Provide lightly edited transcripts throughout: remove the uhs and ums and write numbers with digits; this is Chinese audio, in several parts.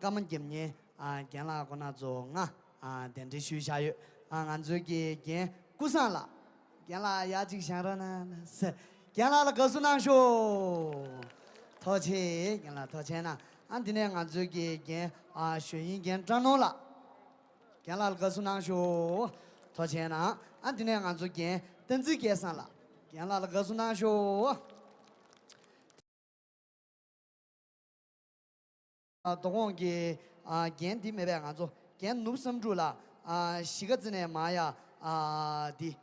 咱们今年见了个那种电子学下雨俺最近见过上了，见了也就想着呢是，见了告诉俺说，掏钱，见了掏钱呢，俺今天俺最近见学员见长老了，见了告诉俺说，掏钱呢，俺今天俺最近等子见上了，见了告诉俺说。东王给见地没办俺做，见弄什么住了西个子呢妈呀的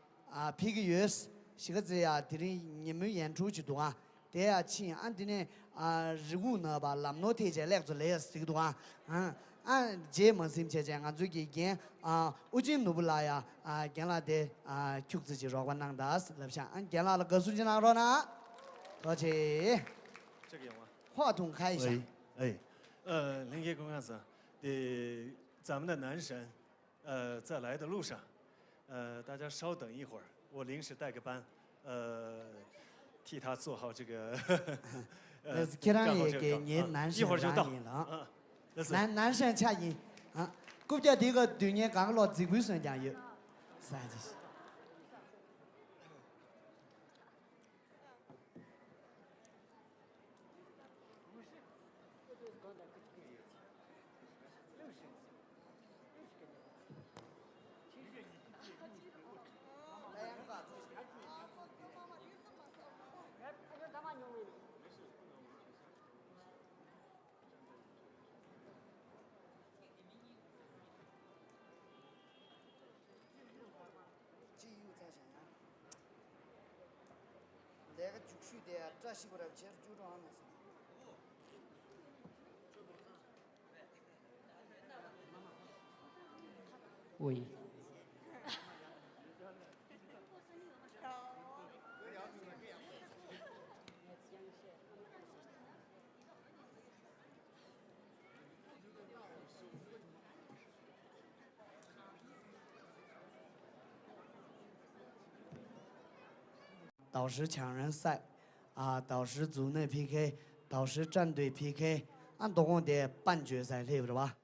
皮个月是西个子呀，的你们演出去多对呀，请俺的呢日务呢吧，那么天在来做来是个多俺节目是么讲，俺最近见我今弄不来呀见了的曲子就说我能打是，那不像俺见了歌手就哪说呢？多谢。这个有吗？话筒开一下。哎。林业公安子，咱们的男神，在来的路上，大家稍等一会儿，我临时带个班，替他做好这个。那是给人也给你男神感应了，男神恰应估计这个对你刚落最贵算讲有，是还是？那个就是的，这是过来接着就这样子。喂。导师抢人赛导师组内 PK， 导师战队 PK， 俺总共的半决赛对不对吧？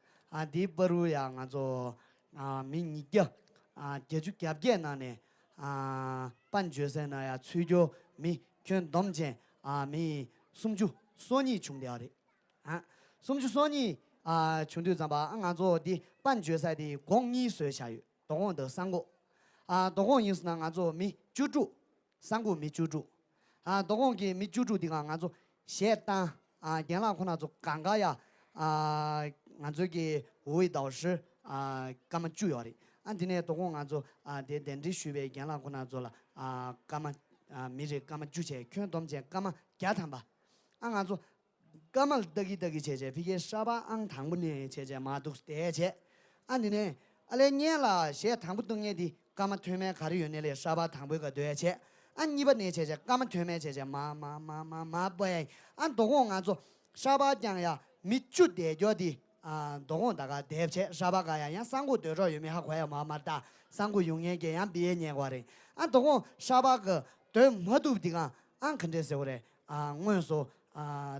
第不如呀，俺做迷你的结束夹点那呢半决赛呢呀，吹着迷全东前迷送去索尼冲掉的送去索尼冲掉咱把俺做的半决赛的公益水下雨，总共得3个总共意思呢，俺做迷九主。3个没救助总共给没救助的俺做写单电脑可能做尴尬呀俺做给5位导师干嘛主要的俺今天总共俺做电子学位电脑可能做了干嘛没这干嘛主钱全东钱干嘛家谈吧俺做干嘛得给钱皮个沙巴俺谈不呢钱嘛都是得钱俺今天来年了现在谈不懂的干嘛推卖卡的原来的沙巴谈不个多钱俺你把那钱干嘛推卖钱嘛不哎俺总共俺做沙巴讲呀没就得着的总共大概得钱沙巴个呀人3个得着有没还快要嘛大3个永远给人别年过的俺总共沙巴个对没都的俺肯定是我的我说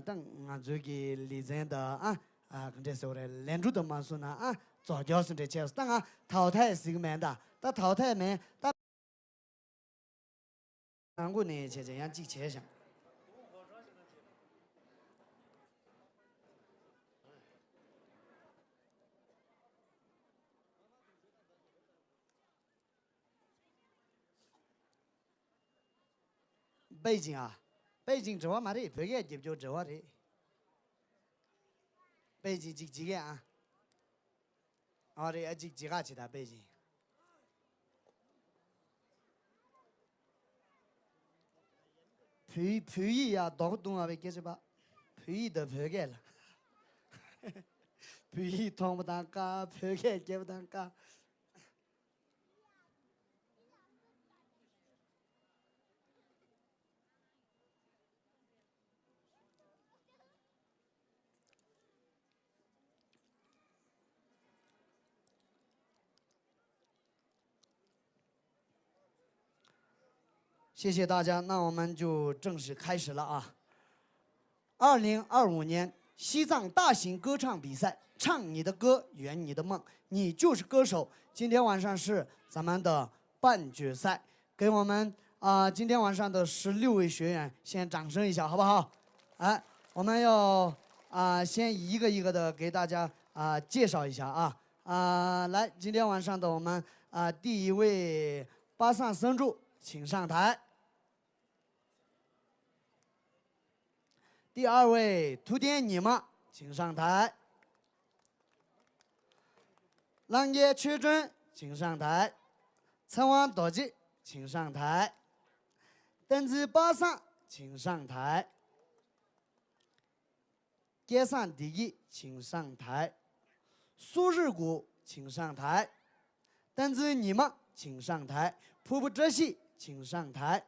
等俺这个李真的肯定是我的连住的嘛说呢早就是这钱当然淘汰是个蛮大但淘汰没但我呢，就这样记钱上。北京北京这话嘛的，北京就这话的。北京几个的几个去的北京。陪议呀，到东北给是吧？陪议都陪给了，陪议通不当家，陪给接不当家。谢谢大家，那我们就正式开始了2025年西藏大型歌唱比赛，唱你的歌，圆你的梦，你就是歌手。今天晚上是咱们的半决赛，给我们今天晚上的16位学员先掌声一下，好不好？哎，我们要先一个一个的给大家介绍一下来，今天晚上的我们第一位巴桑僧柱，请上台。第二位图典尼玛，请上台。浪叶曲准，请上台。陈王多吉，请上台。邓子巴桑，请上台。叶桑第一，请上台。苏日谷，请上台。邓子尼玛，请上台。瀑布哲西，请上台。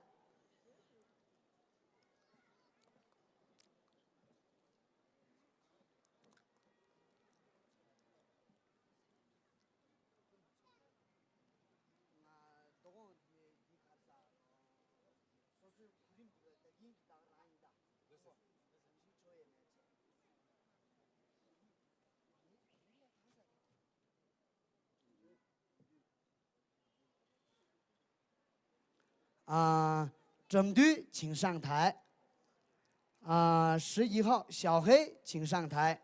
整队请上台。11号小黑请上台。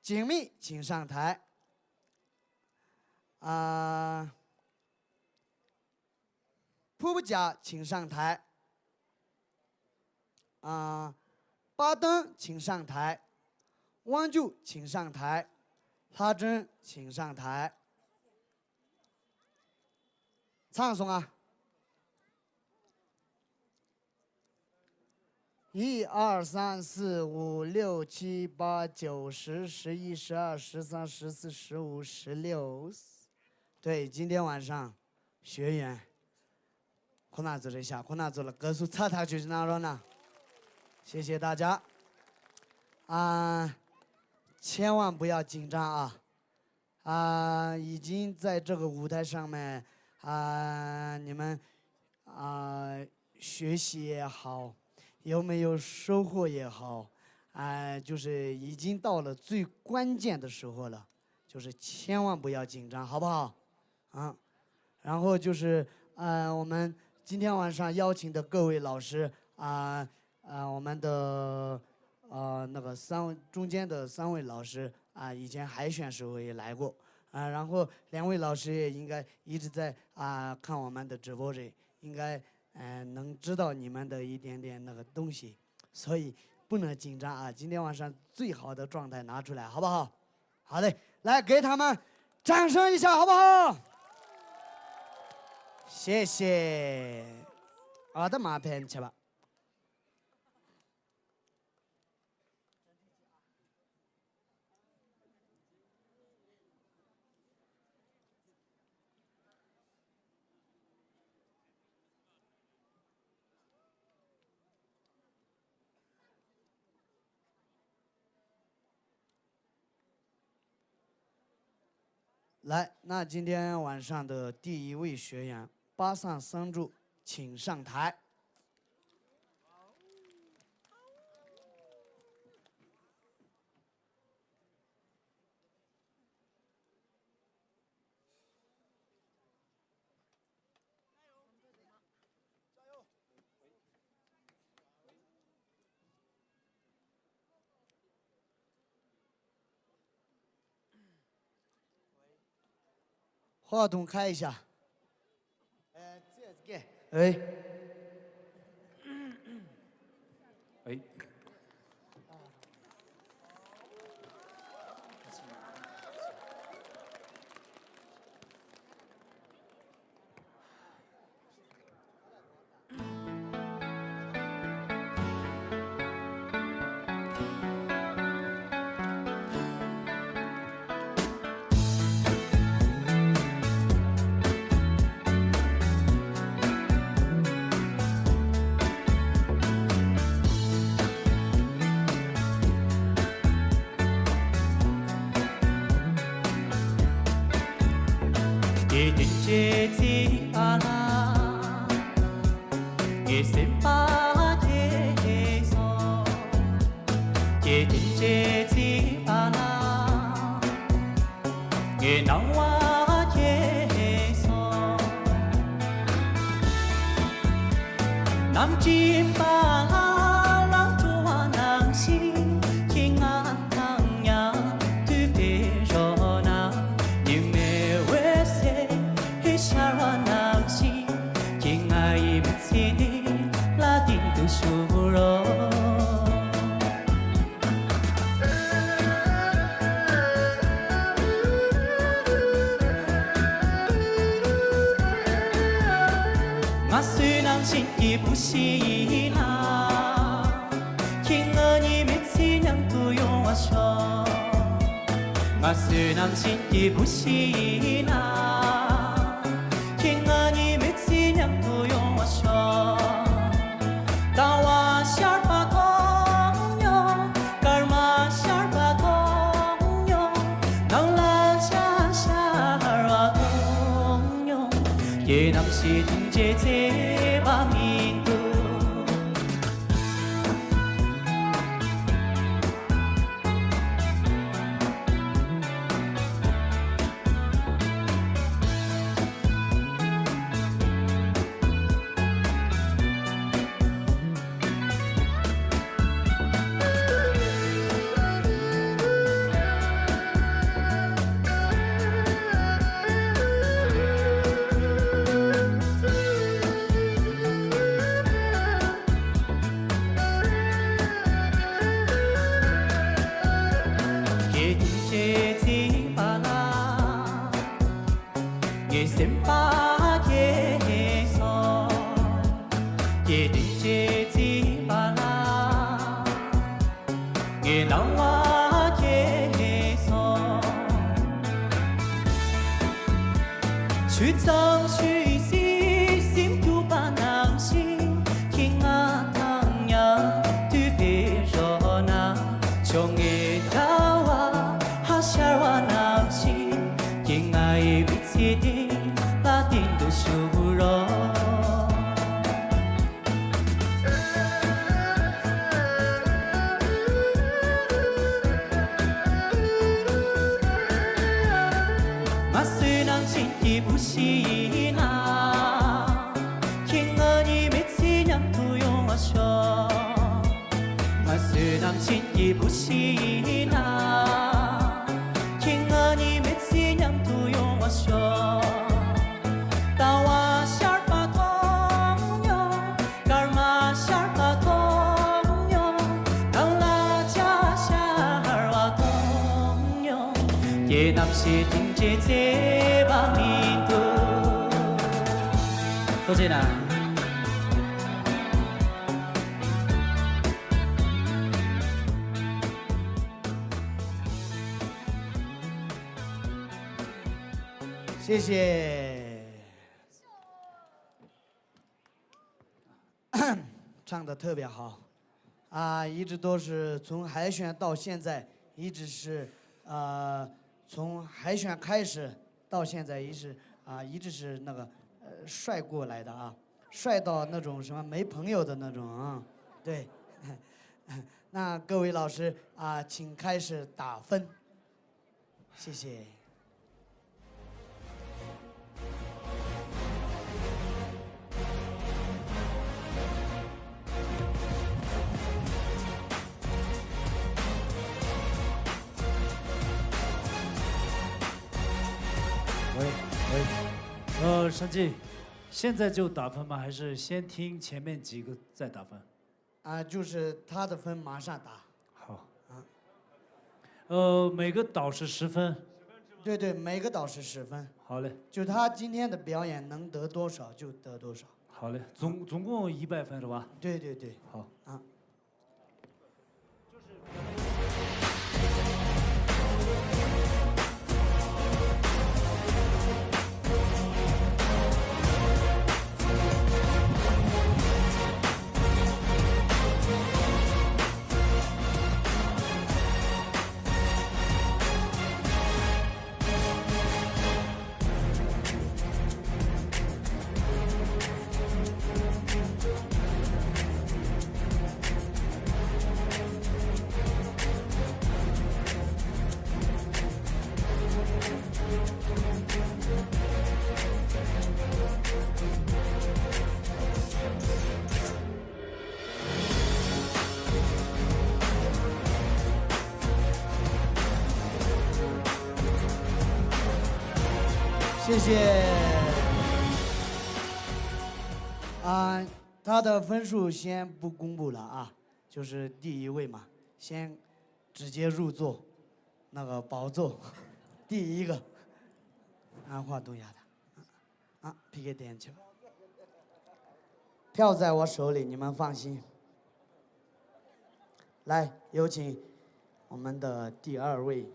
锦觅请上台。瀑布甲请上台。巴登请上台。汪柱请上台。哈真请上台。唱诵1、2、3、4、5、6、7、8、9、10、11、12、13、14、15、16。对，今天晚上学员可能做了一下，可能做了歌手查他就是哪了呢？谢谢大家。千万不要紧张已经在这个舞台上面。你们学习也好，有没有收获也好，就是已经到了最关键的时候了，就是千万不要紧张，好不好？然后就是我们今天晚上邀请的各位老师我们的那个中间的3位老师以前海选时候也来过。然后2位老师也应该一直在看我们的直播间，应该能知道你们的一点点那个东西，所以不能紧张今天晚上最好的状态拿出来，好不好？好嘞，来给他们掌声一下，好不好？谢谢。我的马片去吧。来，那今天晚上的第一位学员巴桑僧柱，请上台。话筒开一下。哎。chế gì bà la nghe nắng hoa thế so nam chim bà la lắng chua nàng si khi ngàn thang nhà tu về rồi na nhưng mẹ quê sẽ hết sao nàng si khi ngày biết gì là tin tu suru 신기 부시나 킹언이 미치냥 구용하셔 마스남 신기 부시나 킹언이 미치냥 구용하셔 따와 샤르파 동요 깔마 샤르파 동요 나울라샤 샤르파 동요 예남시 등제제 Minggu 예남시 등제제 바민도 도제나谢谢，唱的特别好，啊，一直都是从海选到现在，一直是从海选开始到现在，一直是那个帅过来的啊，帅到那种什么没朋友的那种啊，对。那各位老师啊，请开始打分，谢谢。申记，现在就打分吗？还是先听前面几个再打分？啊，就是他的分马上打。好。每个岛是10分。对对，每个岛是10分。好嘞。就他今天的表演能得多少就得多少。好嘞，总共100分是吧？对对对。好。啊。谢谢。啊，他的分数先不公布了啊，就是第一位嘛，先直接入座，那个宝座，第一个，安化东亚的，啊 ，PK 点球，票在我手里，你们放心。来，有请我们的第二位。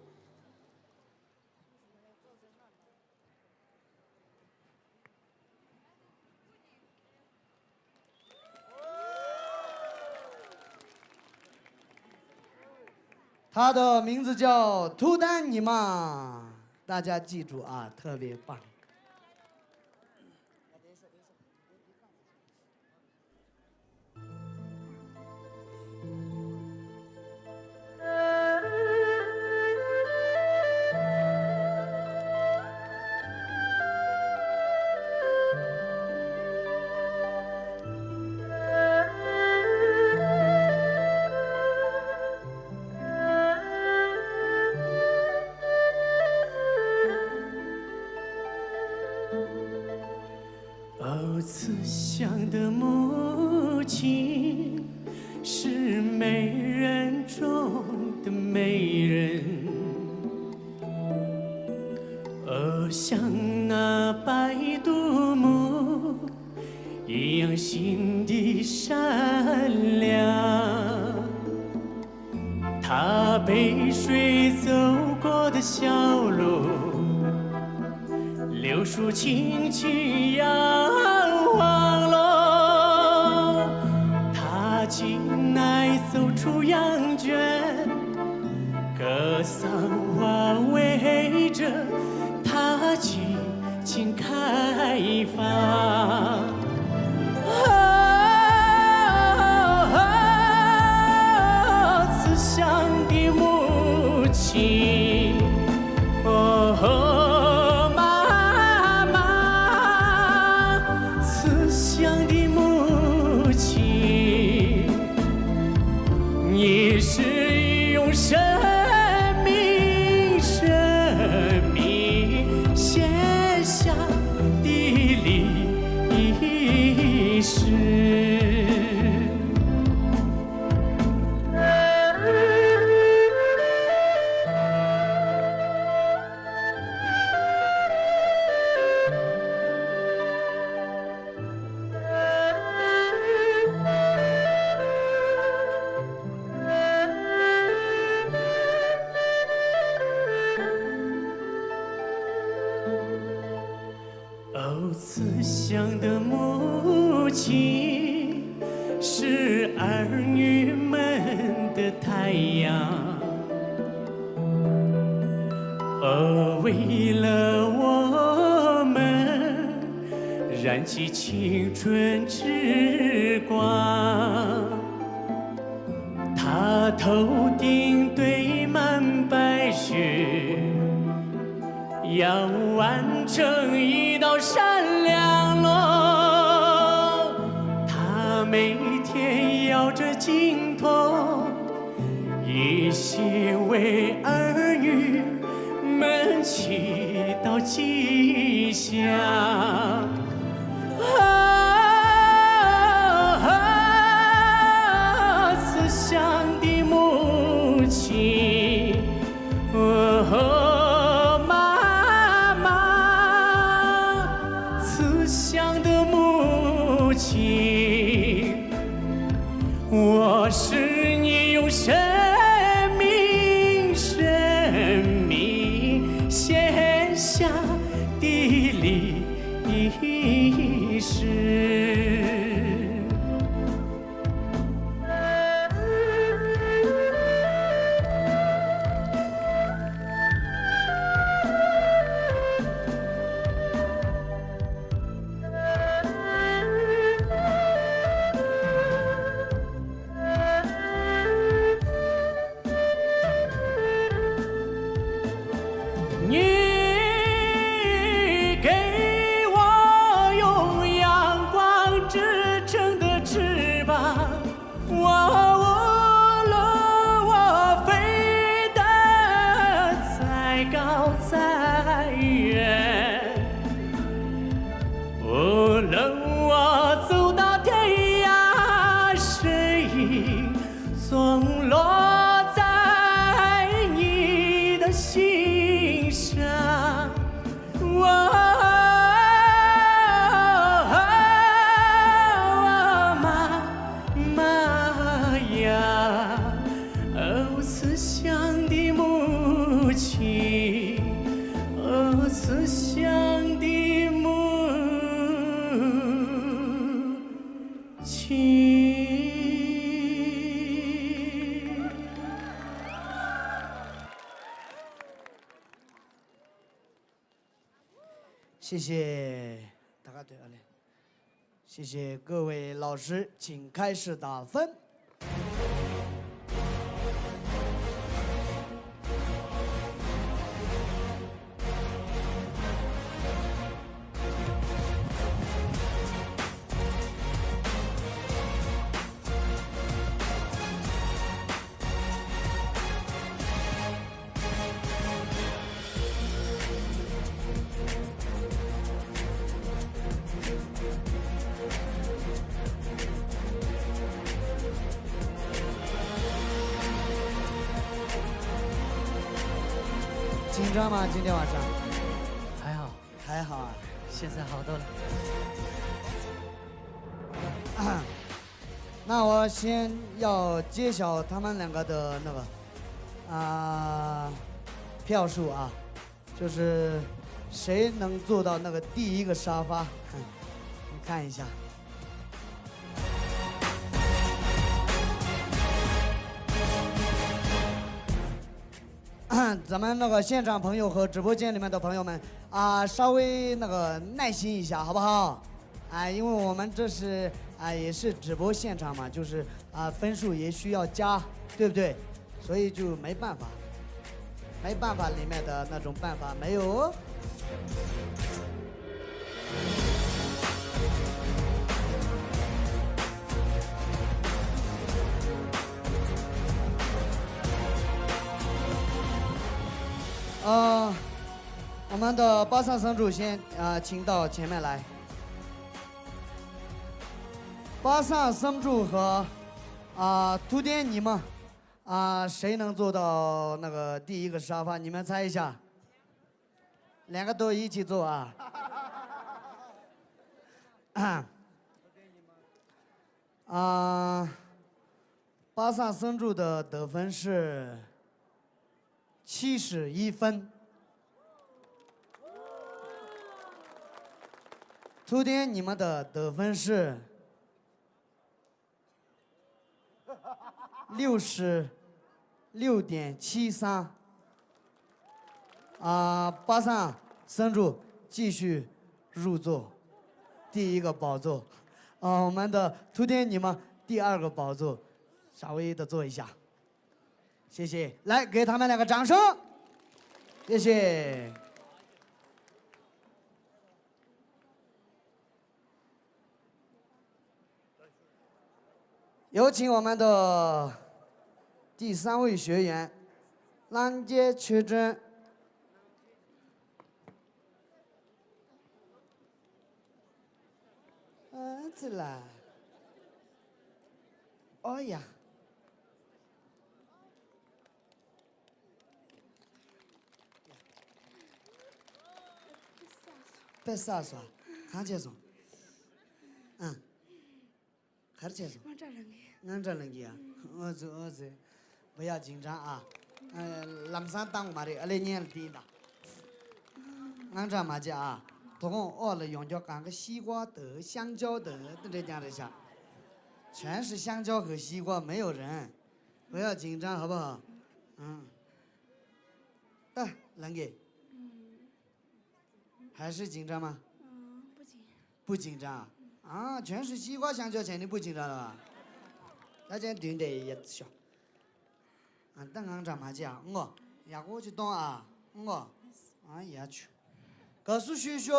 他的名字叫图丹尼玛，大家记住啊，特别棒。哦，慈祥的母亲是美人中的美人，哦，像那白度母一样心地善良。她背水走过的小路，柳树轻轻摇晃喽，他进来走出羊圈，格桑花围着他轻轻开放。慈祥的母亲，你是用生命献下的历史。哦，慈祥的母亲是儿女们的太阳，哦，为了我们燃起青春之光。她头顶堆满白雪，要完成一道闪亮路，他每天摇着金筒，一心为儿女们祈祷吉祥。慈祥的母亲，我是你用生命献下的历史。情，思乡的母亲。谢谢大家对阿嘞，谢谢各位老师，请开始打分。紧张吗？今天晚上还好，还好啊。现在好多了。那我先要揭晓他们两个的那个票数啊，就是谁能做到那个第一个沙发？你看一下。咱们那个现场朋友和直播间里面的朋友们稍微那个耐心一下，好不好？因为我们这是也是直播现场嘛，就是分数也需要加，对不对？所以就没办法，没办法里面的那种办法没有。我们的巴萨僧主先请到前面来。巴萨僧主和图典你们谁能做到那个第一个沙发？你们猜一下。两个都一起做啊。巴萨僧主的得分是71分。图典你们的得分是66.73。巴萨僧主继续入座，第一个宝座。我们的图典你们第二个宝座，稍微的坐一下。谢谢，来给他们两个掌声，谢谢。有请我们的第3位学员，浪杰曲真。子啦，哎呀。别撒耍，看接送。还是接送。俺这能给啊，我这，不要紧张啊。咱上当嘛的，来年底的。俺这嘛家啊，总共饿了用脚干个西瓜的、香蕉的，都这样的下，全是香蕉和西瓜，没有人，不要紧张，好不好？对，能给。还是紧张吗？不紧。不紧张全是西瓜香蕉钱，你不紧张了吧？那这对的也小。等俺这嘛讲，我去懂也去。告诉学校。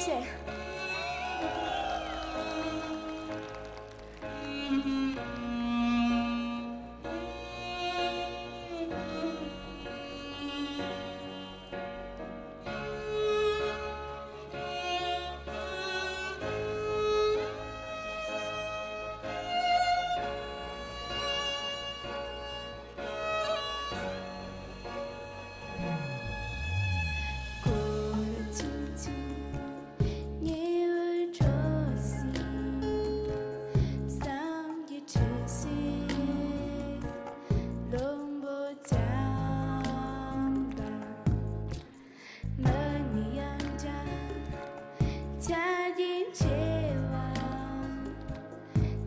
谢。过了秋秋，夜晚潮汐，三月晨曦，龙波江吧，门里扬着家庭期望，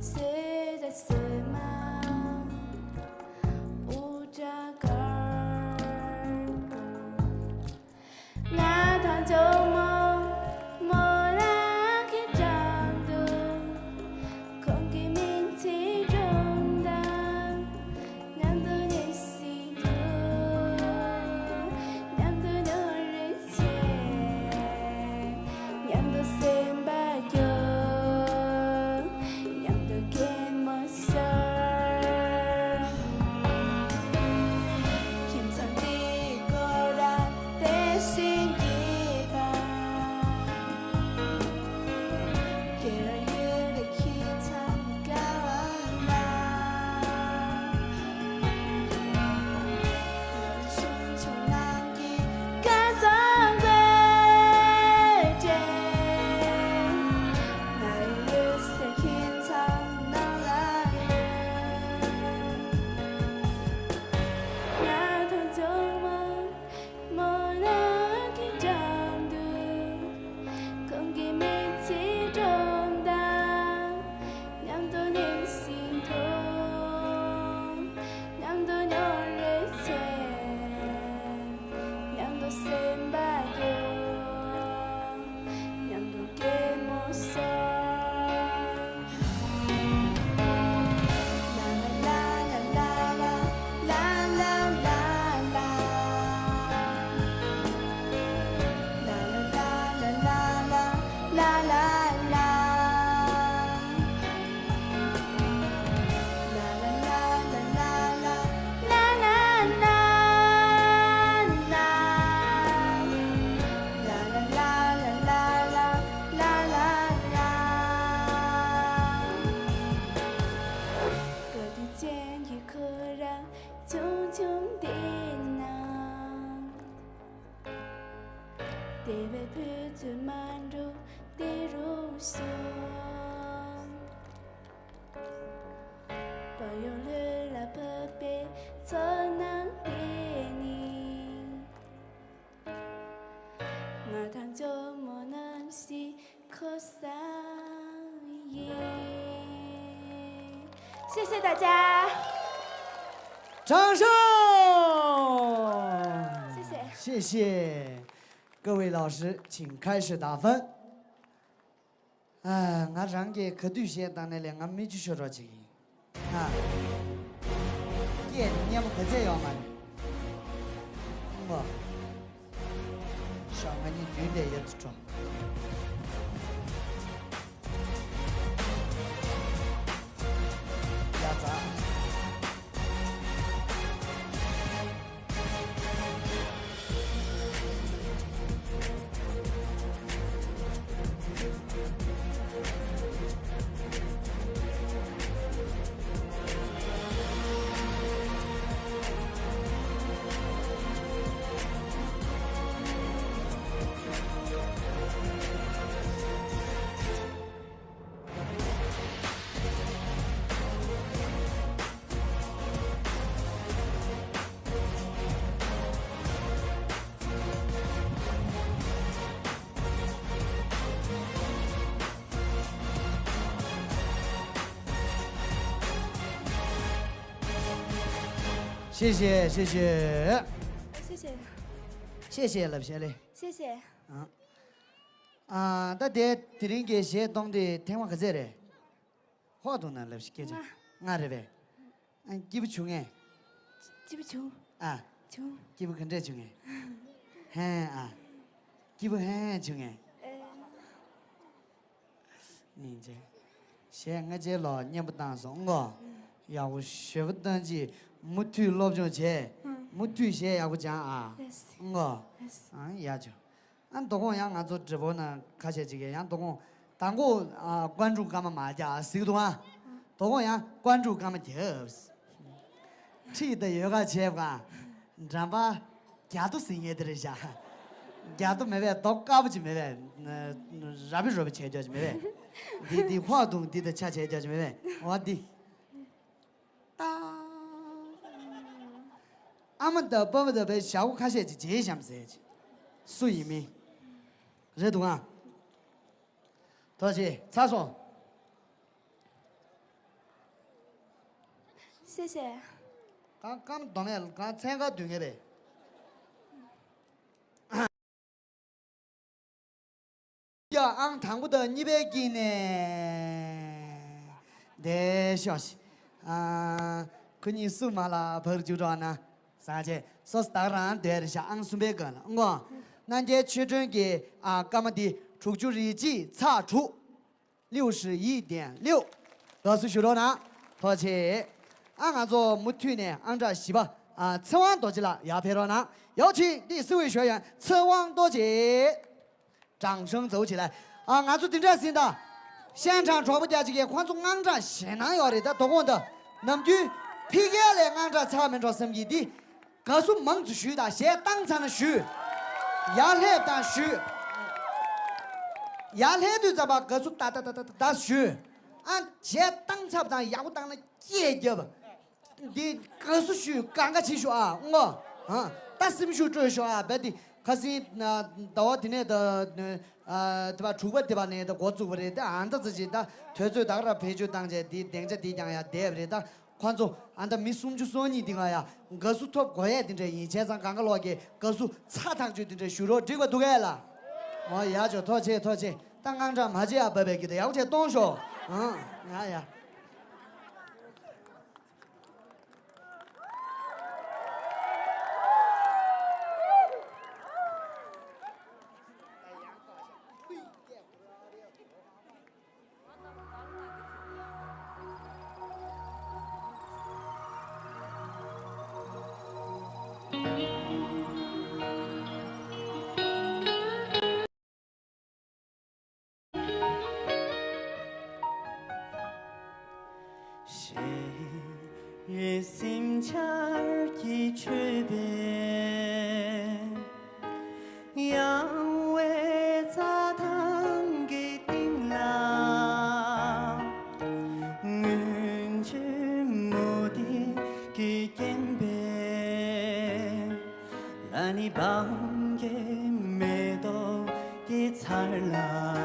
谁在随忙，无着杆儿步。那趟旧梦，莫拉开张度，空给名气中的，两度你心头，两度有人切，两度三百九，两度给梦想。김상띠 거라 대신 기가 계란 유리 기찬 가와나 춘춘 남기 가상 배제 나를 유세 기찬 나라那趟旧梦，莫那天长度，空给每次重大，两度你心痛，两度有人切，两度三百九，两度给梦想。各地监狱可让穷穷的囊，得被陪着满足的如胸，保佑了那破被错难的你，那趟就莫能是可上演。谢谢大家，掌声！谢谢。谢谢各位老师，请开始打分。俺上个可对些当然了，俺没去学着去。爹，你们可这样嘛？我上个你对的也做。鸭子。谢谢谢谢谢谢谢谢了，谢嘞。谢谢。那得提人给些东的电话可在嘞，话都能了，给着，俺这呗，记不穷哎，记不穷啊，穷记不跟这穷哎，很啊，记不很穷哎，你这，现我这老念不当中我，要我学不当起，木腿老不中去，木腿些要不讲啊，我，也就，俺多讲让俺做直播呢，看些这个，让多讲，当我关注咱们马家手段啊，多讲让关注咱们就是，吃的有个钱吧，你知道吧？家都生意的下。家都没办，到搞不起没办，那热不切掉就没办，你活动你的切掉就没办，我的。俺们的不得被下午开学就这项事情，属于没，热动啊。多谢，查说。谢谢。刚当然，刚参加队的呗。要俺谈过的200斤呢，的消息，可你手麻了，跑就着呢，啥子？说是当然对的，下俺准备干了，我，那天确诊给咱们的出局日记查出61.6，都是学着呢，而且俺做木腿呢，按照西吧测网多级了，要拍着呢，有请第4位学员测网多级。掌声走起来！俺做定这事的，现场传播的这个观众俺这现场要的，多讲的，那么就批给来俺这场面着生意的，告诉蒙子虚的，先当场的虚，压来当虚，压来就这吧，告诉打虚，俺先当场不当，压不当了解决吧，你告诉虚，赶快去学啊，我但是不学这学啊，别的。可是那到我听的对吧？出国对吧？那的国足不的，但俺的自己的退出当然陪就当着的定着的讲呀，对不对？但看着俺的没送就说你的呀，告诉他过来定着以前上刚刚落给告诉茶堂就定着修了这个都改了，也就拖起，但俺这马家白白给的要去动手，哎呀。谁心坎儿一吹遍，要为咋当给定了，恩去目的给见边，让你帮给没到的惨啦。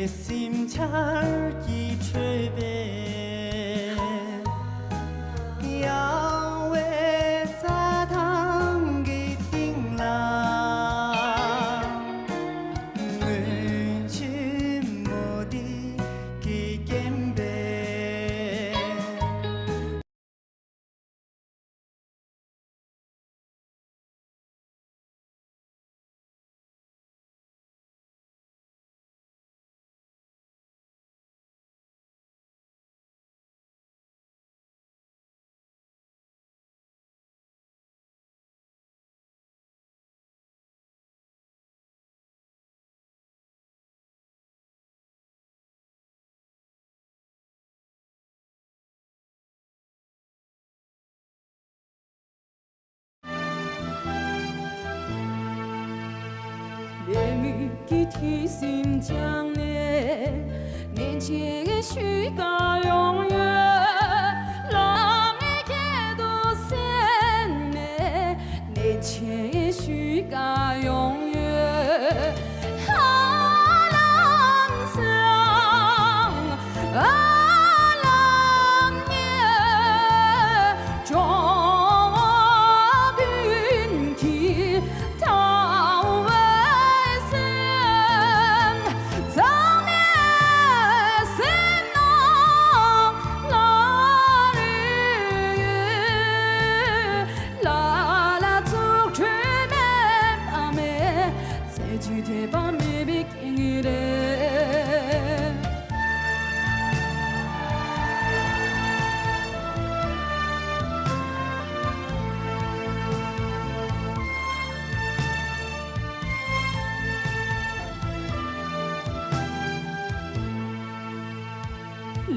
心坎儿一吹遍，要为咋当给定了，恩去蜜的提心将烈，年轻的虚假永远，让你给多鲜美，年轻的虚假永远，阿郎香，阿郎夜，中。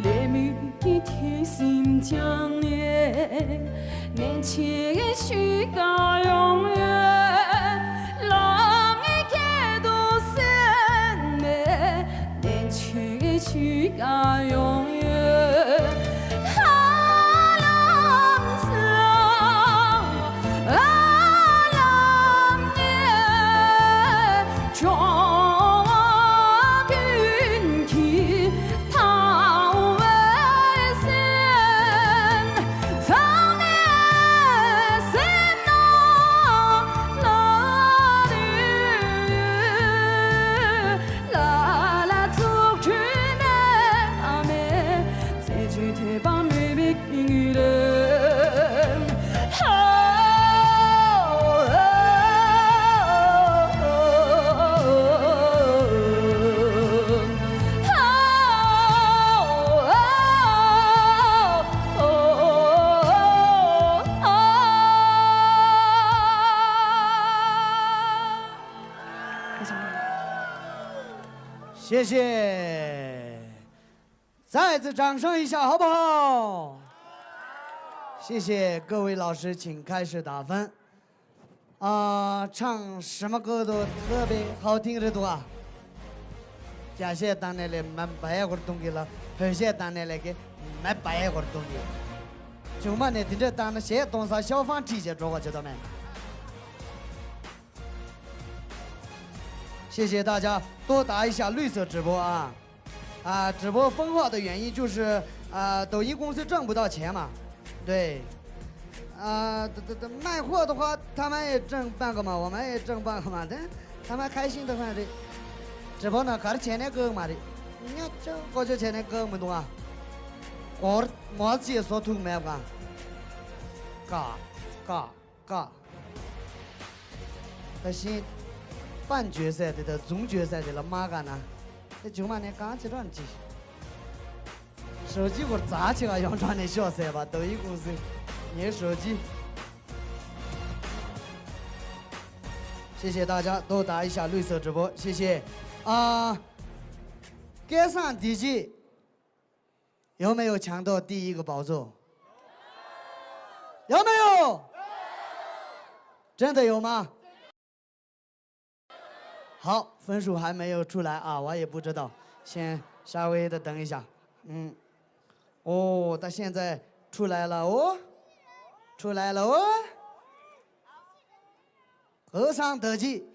烈蜜的提心将烈，年轻的虚假永远，让你给多鲜美，年轻的虚假永远。阿郎香，阿郎夜，中云起。谢谢，再次掌声一下好不好？谢谢各位老师，请开始打分。唱什么歌都特别好听的多啊！这些当年的蛮白活东西了，这些当年那个蛮白活东西，就嘛呢，这当那些东西消防机械做过，知道没？谢谢大家，多打一下绿色直播啊！直播封号的原因就是抖音公司挣不到钱嘛，对，卖货的话他们也挣半个嘛，我们也挣半个嘛，他们开心的话的，直播呢还是钱那个嘛的，你看这我就钱那个没懂啊，我自己说图没吧，嘎，但是。半决赛的、总决赛的了，马干呢？这就嘛呢，刚起转机，手机我砸起来用转的小赛吧，抖音公司，你手机。谢谢大家，都打一下绿色直播，谢谢。街上 DJ 有没有抢到第一个宝座？有没有？真的有吗？好，分数还没有出来啊，我也不知道，先稍微的等一下。他现在出来了哦，和尚得计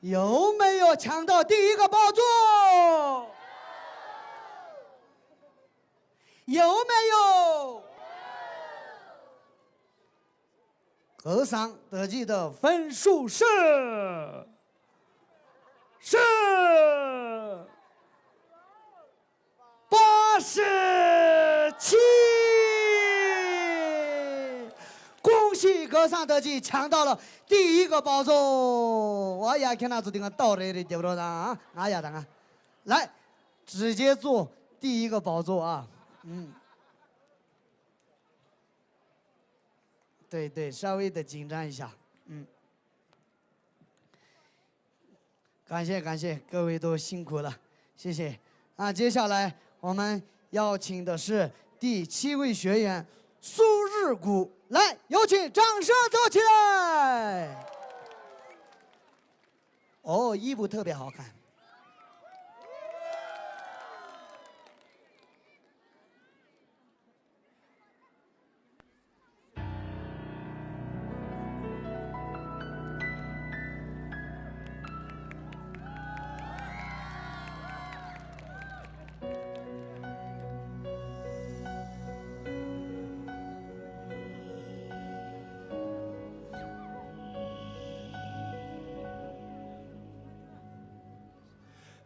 有没有抢到第一个宝座？有没有？和尚得计的分数是87，恭喜和尚得计抢到了第一个宝座。我也看到这地方倒着的，对不对啊？哎呀，当啊，来，直接坐第一个宝座啊！对，稍微的紧张一下，感谢各位都辛苦了，谢谢。接下来我们邀请的是第7位学员苏日谷，来，有请掌声走起来。哦，衣服特别好看。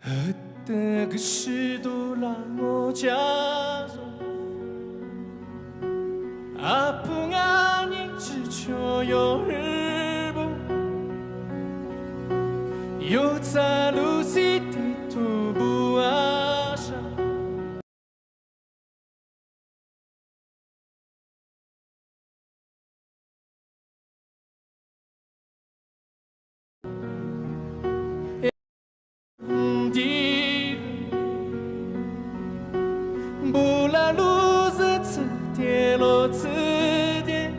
어떤 그 시도라 모자서 아픔 아니 지쳐요 일부 요자루시 디토부아샤不来路子字跌落字典，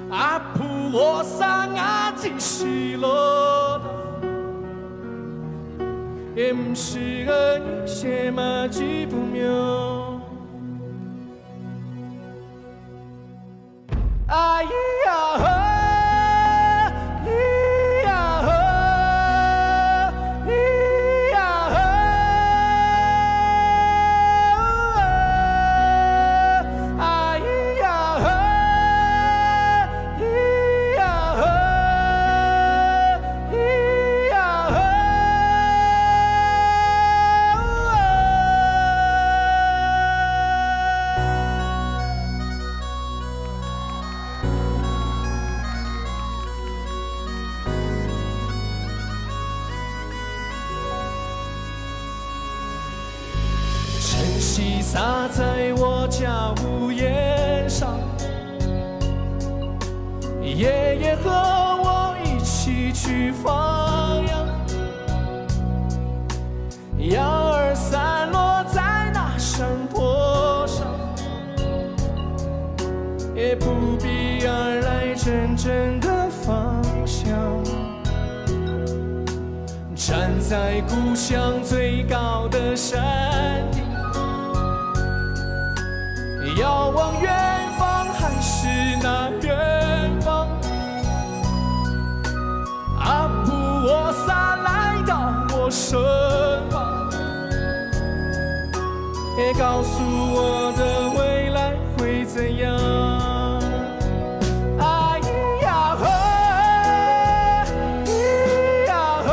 阿普我上阿进西落的，也不是个你写嘛记不妙，哎呀呵。晨曦洒在我家屋檐上，爷爷和我一起去放羊，羊儿散落在那山坡上，也不必而来真正的方向。站在故乡最高的山顶，遥望远方，还是那远方。阿普沃萨来到我身旁，也告诉我的未来会怎样。哎呀呵，咿呀呵，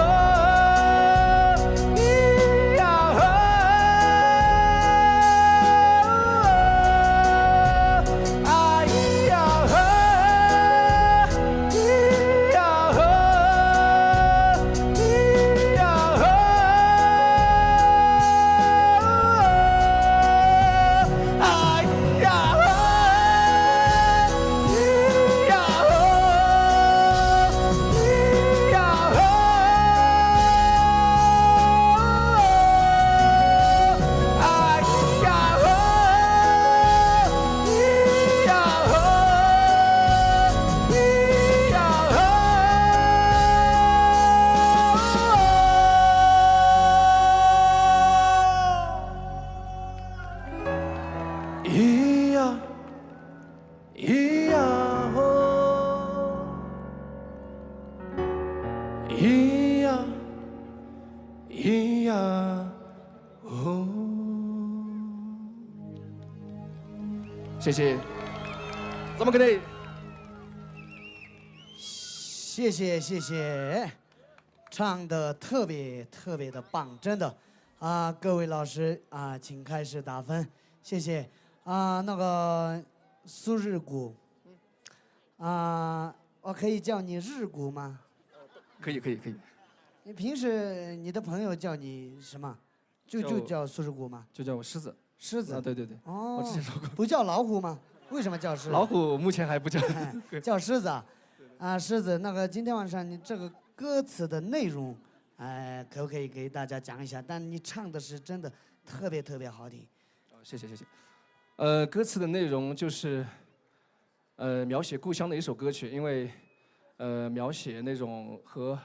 咿呀呵。咿呀咿呀哦，咿呀咿呀哦。谢谢，咱们给你。谢谢谢谢，唱的特别特别的棒，真的啊！各位老师啊，请开始打分，谢谢啊。那个苏日谷啊，我可以叫你日谷吗？可以可以可以，你平时你的朋友叫你什么？就叫苏日谷吗？就叫我狮子。狮子啊，对对对，哦，我之前说过。不叫老虎吗？为什么叫狮子？老虎目前还不叫。哎叫狮子啊。啊，狮子，那个今天晚上你这个歌词的内容，可不可以给大家讲一下？但你唱的是真的特别特别好听。谢谢谢谢。歌词的内容就是，描写故乡的一首歌曲，因为，描写那种和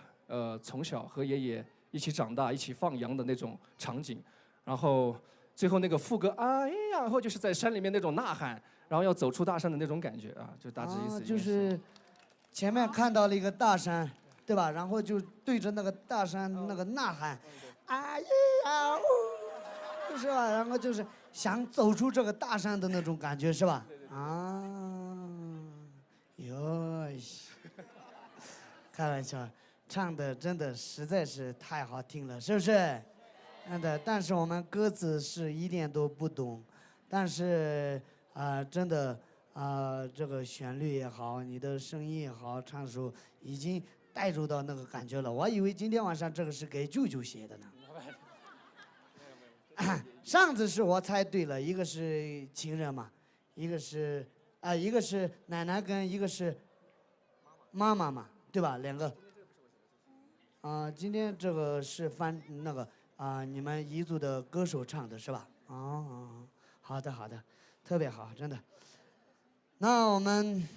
从小和爷爷一起长大、一起放羊的那种场景，然后最后那个副歌哎呀，然后就是在山里面那种呐喊，然后要走出大山的那种感觉啊，就大致意思。就是前面看到了一个大山，对吧？然后就对着那个大山那个呐喊，哎呀，是吧？然后就是想走出这个大山的那种感觉，是吧？啊，哟西，开玩笑，唱的真的实在是太好听了，是不是？真的，但是我们歌词是一点都不懂，但是真的这个旋律也好，你的声音也好，唱出已经带入到那个感觉了。我以为今天晚上这个是给舅舅写的呢。上次是我猜对了，一个是情人嘛，一个是奶跟一个是妈妈嘛，对吧？两个。今天这个是翻那个你们彝族的歌手唱的是吧？哦，好的好的，特别好，真的。那我们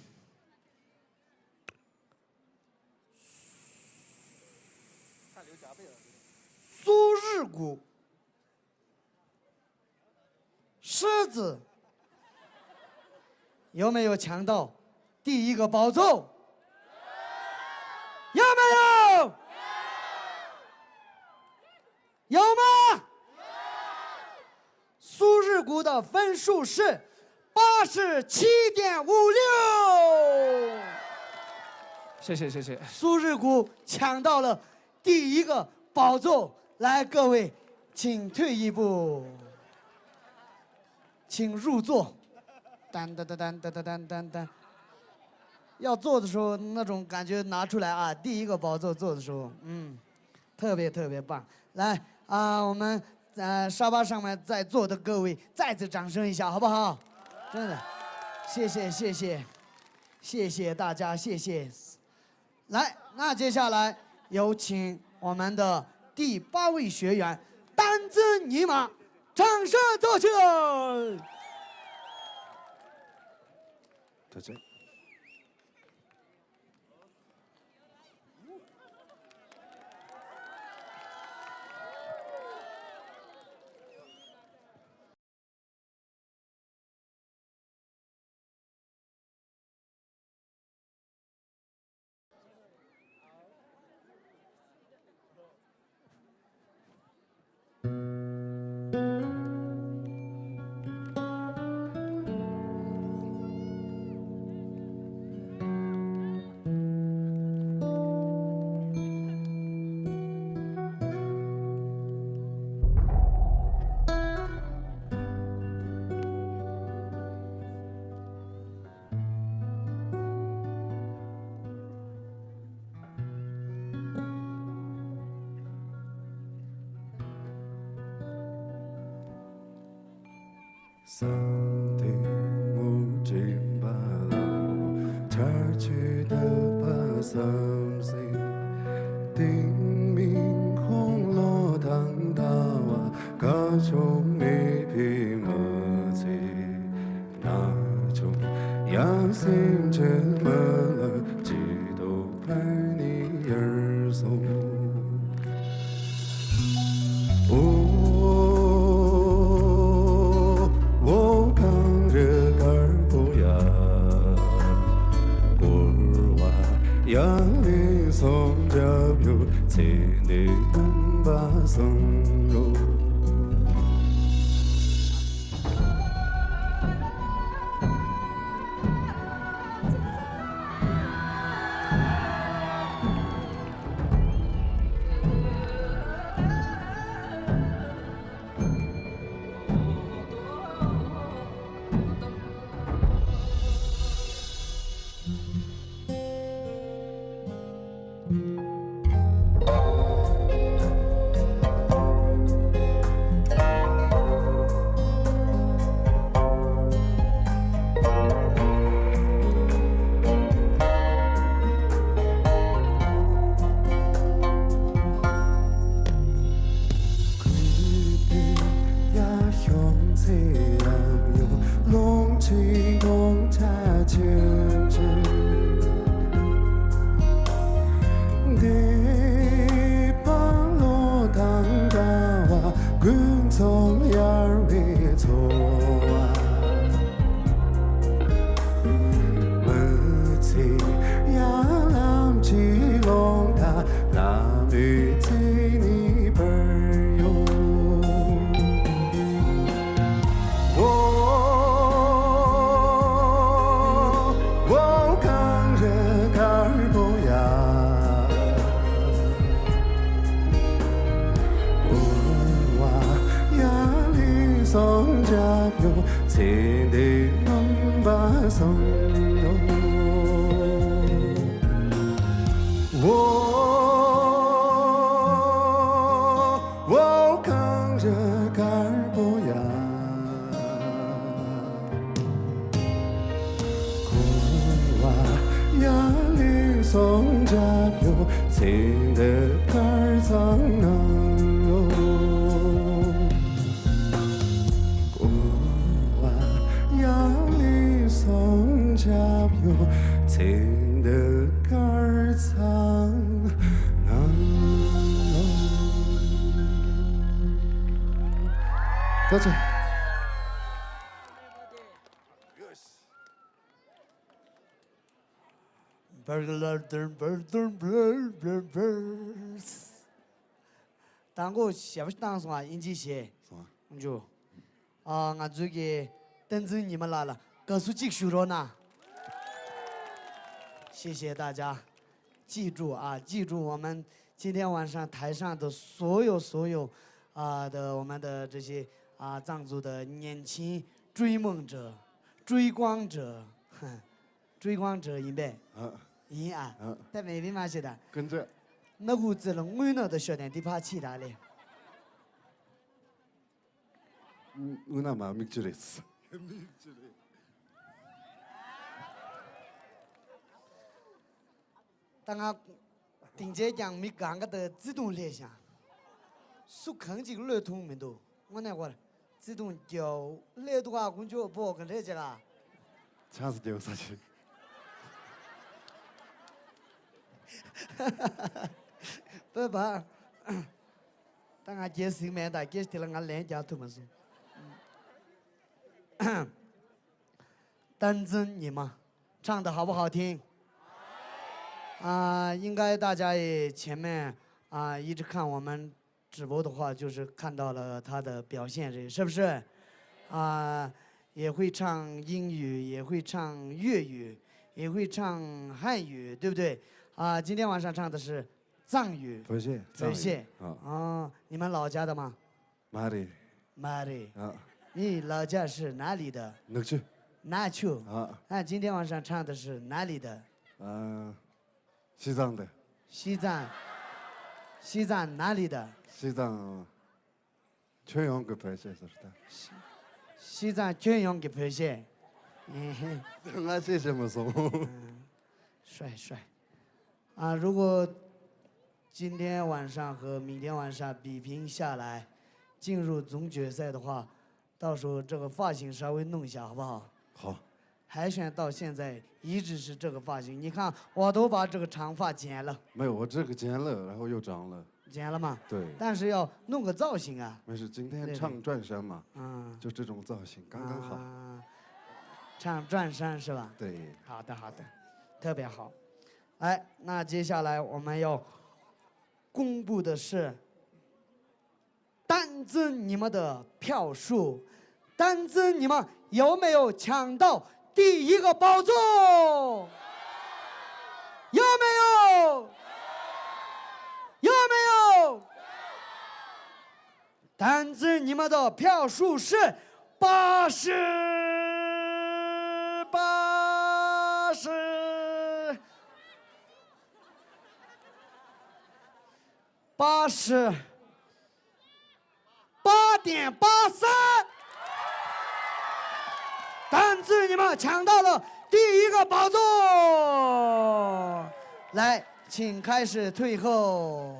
苏日谷狮子有没有抢到第一个宝座？有没有？有吗？苏日谷的分数是87.56。谢谢谢谢。苏日谷抢到了第一个宝座，来，各位，请退一步，请入座。当当当当当当当当当。要坐的时候那种感觉拿出来啊！第一个宝座坐的时候，特别特别棒。来我们沙发上面在座的各位，再次掌声一下，好不好？真的，谢谢谢谢，谢谢大家，谢谢。来，那接下来有请我们的第8位学员丹增尼玛，掌声走起来！大家。三顶木金巴老，茶去的巴三岁，丁明空落汤大瓦，高中没皮么子，那种样心这么了，几都拍你儿送。손 잡혀 제대 넘바성 오 강자 갈보야 고와 야리 손 잡혀 제대 갈상나 손 잡혀 tender깔상多谢。 当我写不当什么，应急写，就啊，俺这个等着你们来了，告诉继续了呢。谢谢大家，记住啊，记住我们今天晚上台上的所有我们的这些藏族的年轻追梦者、追光者，追光者应该。应啊，但没别嘛写的。跟着。那屋子了，我那的小点地方起来了。누나 마음이 그랬어. 当俺顶着讲没干个的自动联想，数坑几个儿童们都，我那会儿自动叫来的话，我就不跟这些啦。 찬스죠 사실. 不，当俺解释明白，解释了俺两家头么事。等着你们，唱的好不好听？应该大家也前面一直看我们直播的话，就是看到了他的表现，是不是？也会唱英语，也会唱粤语，也会唱汉语，对不对？今天晚上唱的是藏语。谢谢。你们老家的吗？ 마리. 마리. 你老家是哪里的？ 늑주. 哪处？今天晚上唱的是哪里的？ 시장的。 西藏。西藏哪里的？ 시장 최영급 발제서다. 西藏全用给拍摄。那谢谢么松。帅。如果今天晚上和明天晚上比拼下来，进入总决赛的话，到时候这个发型稍微弄一下，好不好？好。海选到现在一直是这个发型，你看我都把这个长发剪了。没有，我这个剪了，然后又长了。剪了吗？对。但是要弄个造型啊。没事，今天唱转山嘛。就这种造型刚刚好。唱转山是吧？对。好的，特别好。哎，那接下来我们要公布的是单子你们的票数，单子你们有没有抢到第一个宝座？有没有？有没有？单子你们的票数是80。88.83，单子你们抢到了第一个宝座，来，请开始退后。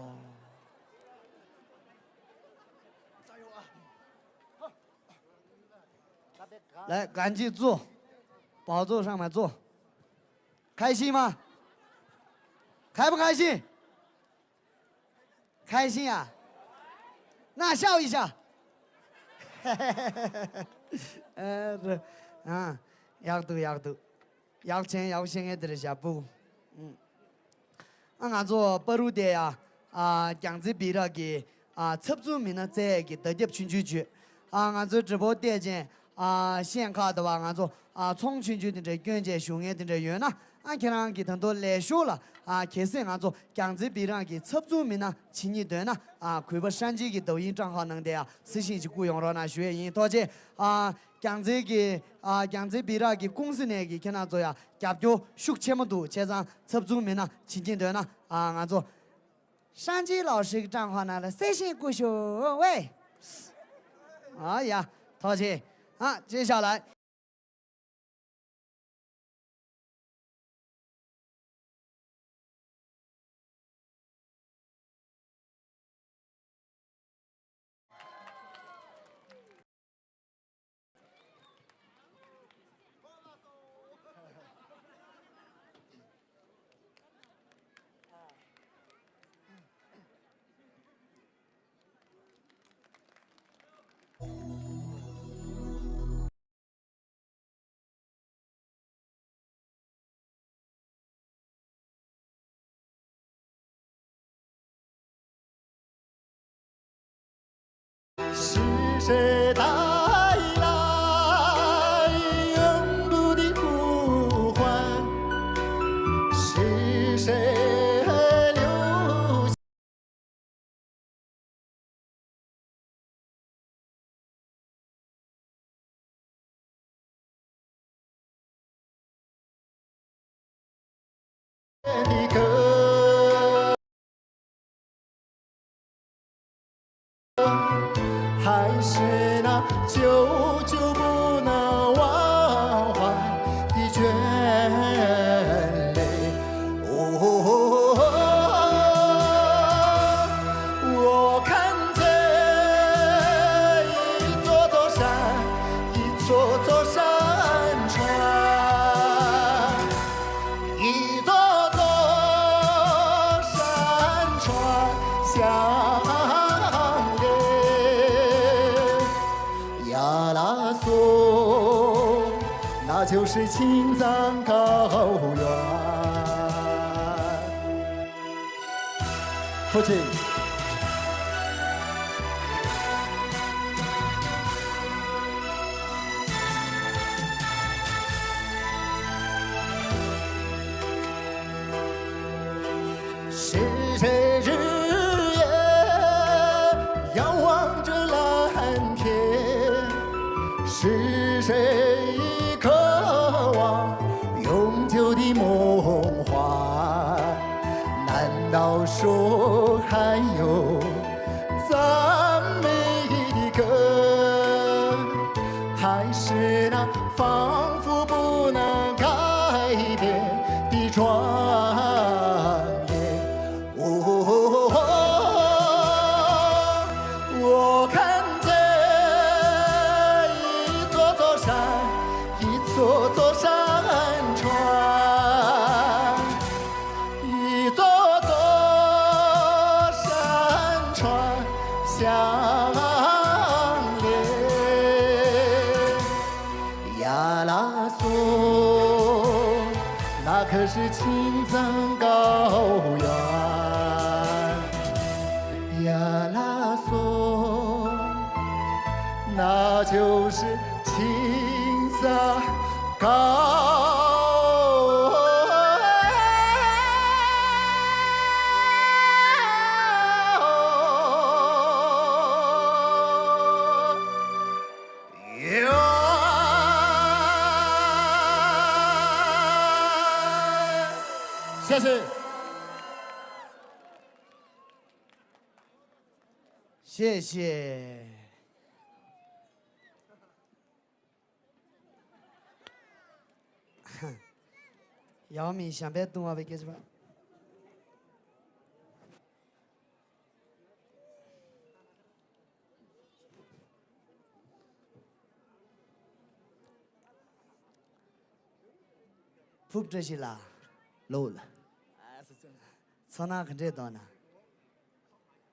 来，赶紧坐，宝座上面坐。开心吗？开不开心？开心呀、那笑一下。要钱要钱的这下不，俺做不如的呀讲这比了给测出名呢再给得点群去俺做直播点见显卡的话俺做冲群的这跟着熊眼的这员呢俺看俺给很多来学了啊，开始俺做江浙边上给插足民呢，青年队呢啊，看不山鸡的抖音账号能的啊，私信去雇佣了那学员，而且啊。江浙边上嘅公司呢，嘅看他做呀，夹住学这么多，加上插足民呢，青年队呢啊，俺做山鸡老师的账号呢，私信雇学喂。哎呀，淘气啊！接下来。是谁带来永不的呼唤？是谁留下的歌？还是那久久不能忘怀的眷恋。哦，我看见一座座山，一座座山川，一座座山川相亚拉索，那就是青藏高原。父亲，是谁日夜仰望着蓝天？是谁渴望永久的梦幻？难道说还有赞美的歌？还是那仿佛不能改变的庄严？哦，我看见一座座山，一座座山川，一座座山川相连。亚拉索，那可是青藏高原。亚拉索，那就是青藏高原。谢谢。谢谢。姚明想别动啊，别给什么。不这些啦，漏了。从哪看这到呢？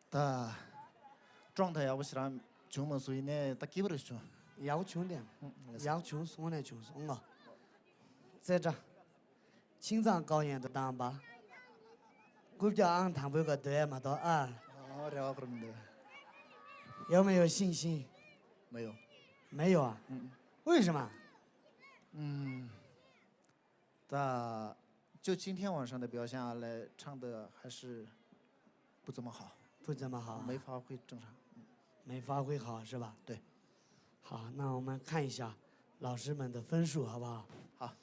다状态要不然穷嘛，所以呢，他基本上穷。要穷点，要穷松的穷松啊。在这，青藏高原的当吧，估计俺谈不个对嘛到啊。哦，这个不能的。有没有信心？没有。没有啊。为什么？他就今天晚上的表现来唱的还是不怎么好，不怎么好，没发挥正常。没发挥好是吧？对。好，那我们看一下老师们的分数，好不好？好。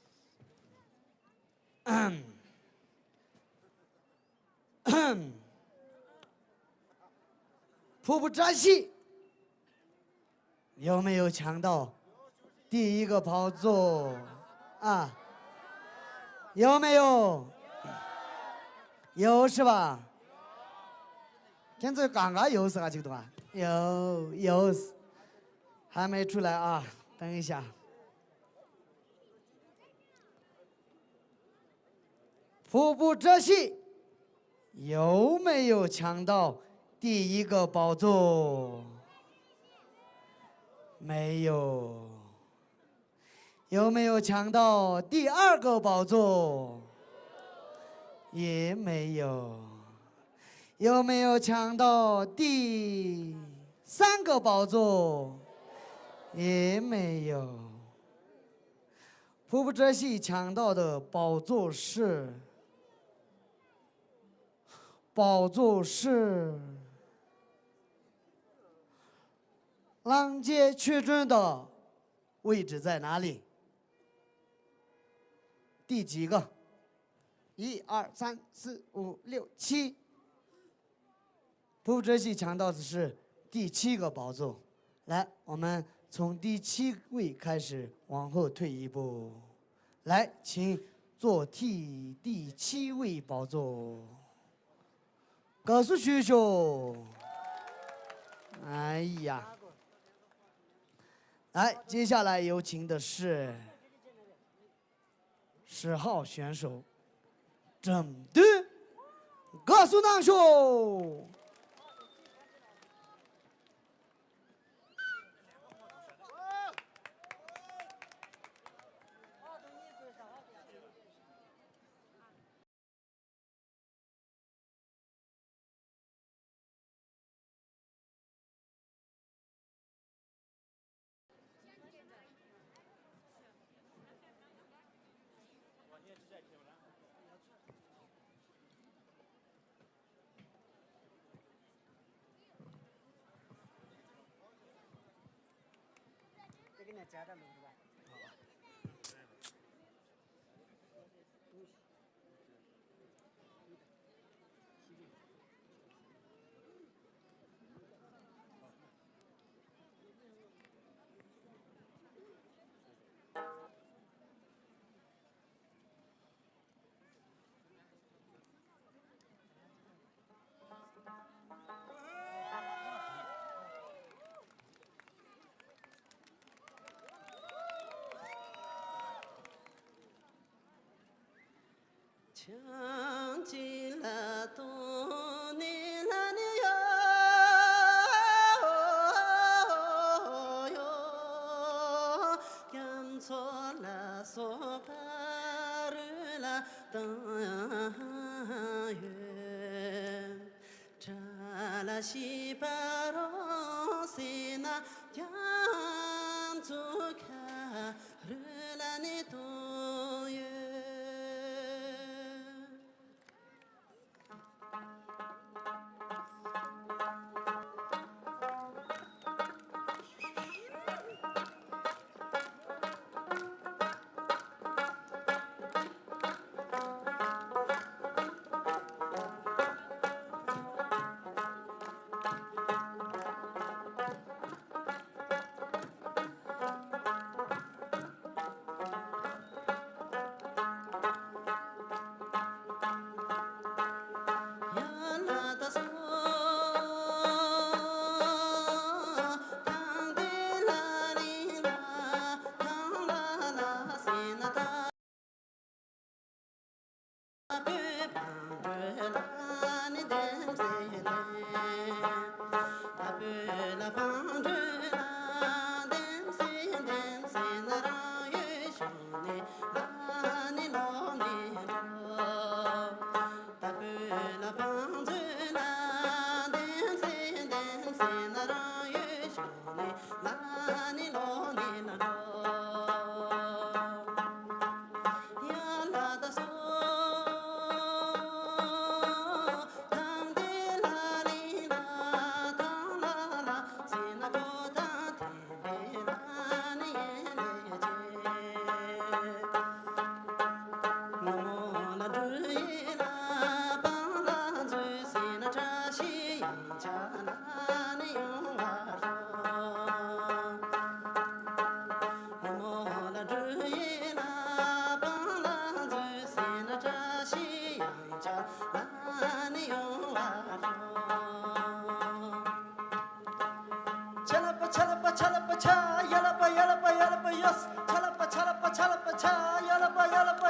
瀑布扎西有没有抢到第一个宝座啊？有没有？有是吧？现在刚刚有是吧？这个段有是，还没出来啊，等一下。瀑布扎西有没有抢到第一个宝座？没有。有没有抢到第二个宝座？也没有。有没有抢到第三个宝座？也没有。瀑布扎西抢到的宝座是浪姐曲准的位置在哪里？第几个？1、2、3、4、5、6、7。瀑布扎西抢到的是第7个宝座。来，我们从第7位开始往后退一步。来，请坐替第7位宝座。告诉学兄。哎呀。来，接下来有请的是10号选手郑德，告诉囊兄。唱起了多年了哟，讲错了说巴日了当远，查了西巴罗西那讲错卡日了你多远。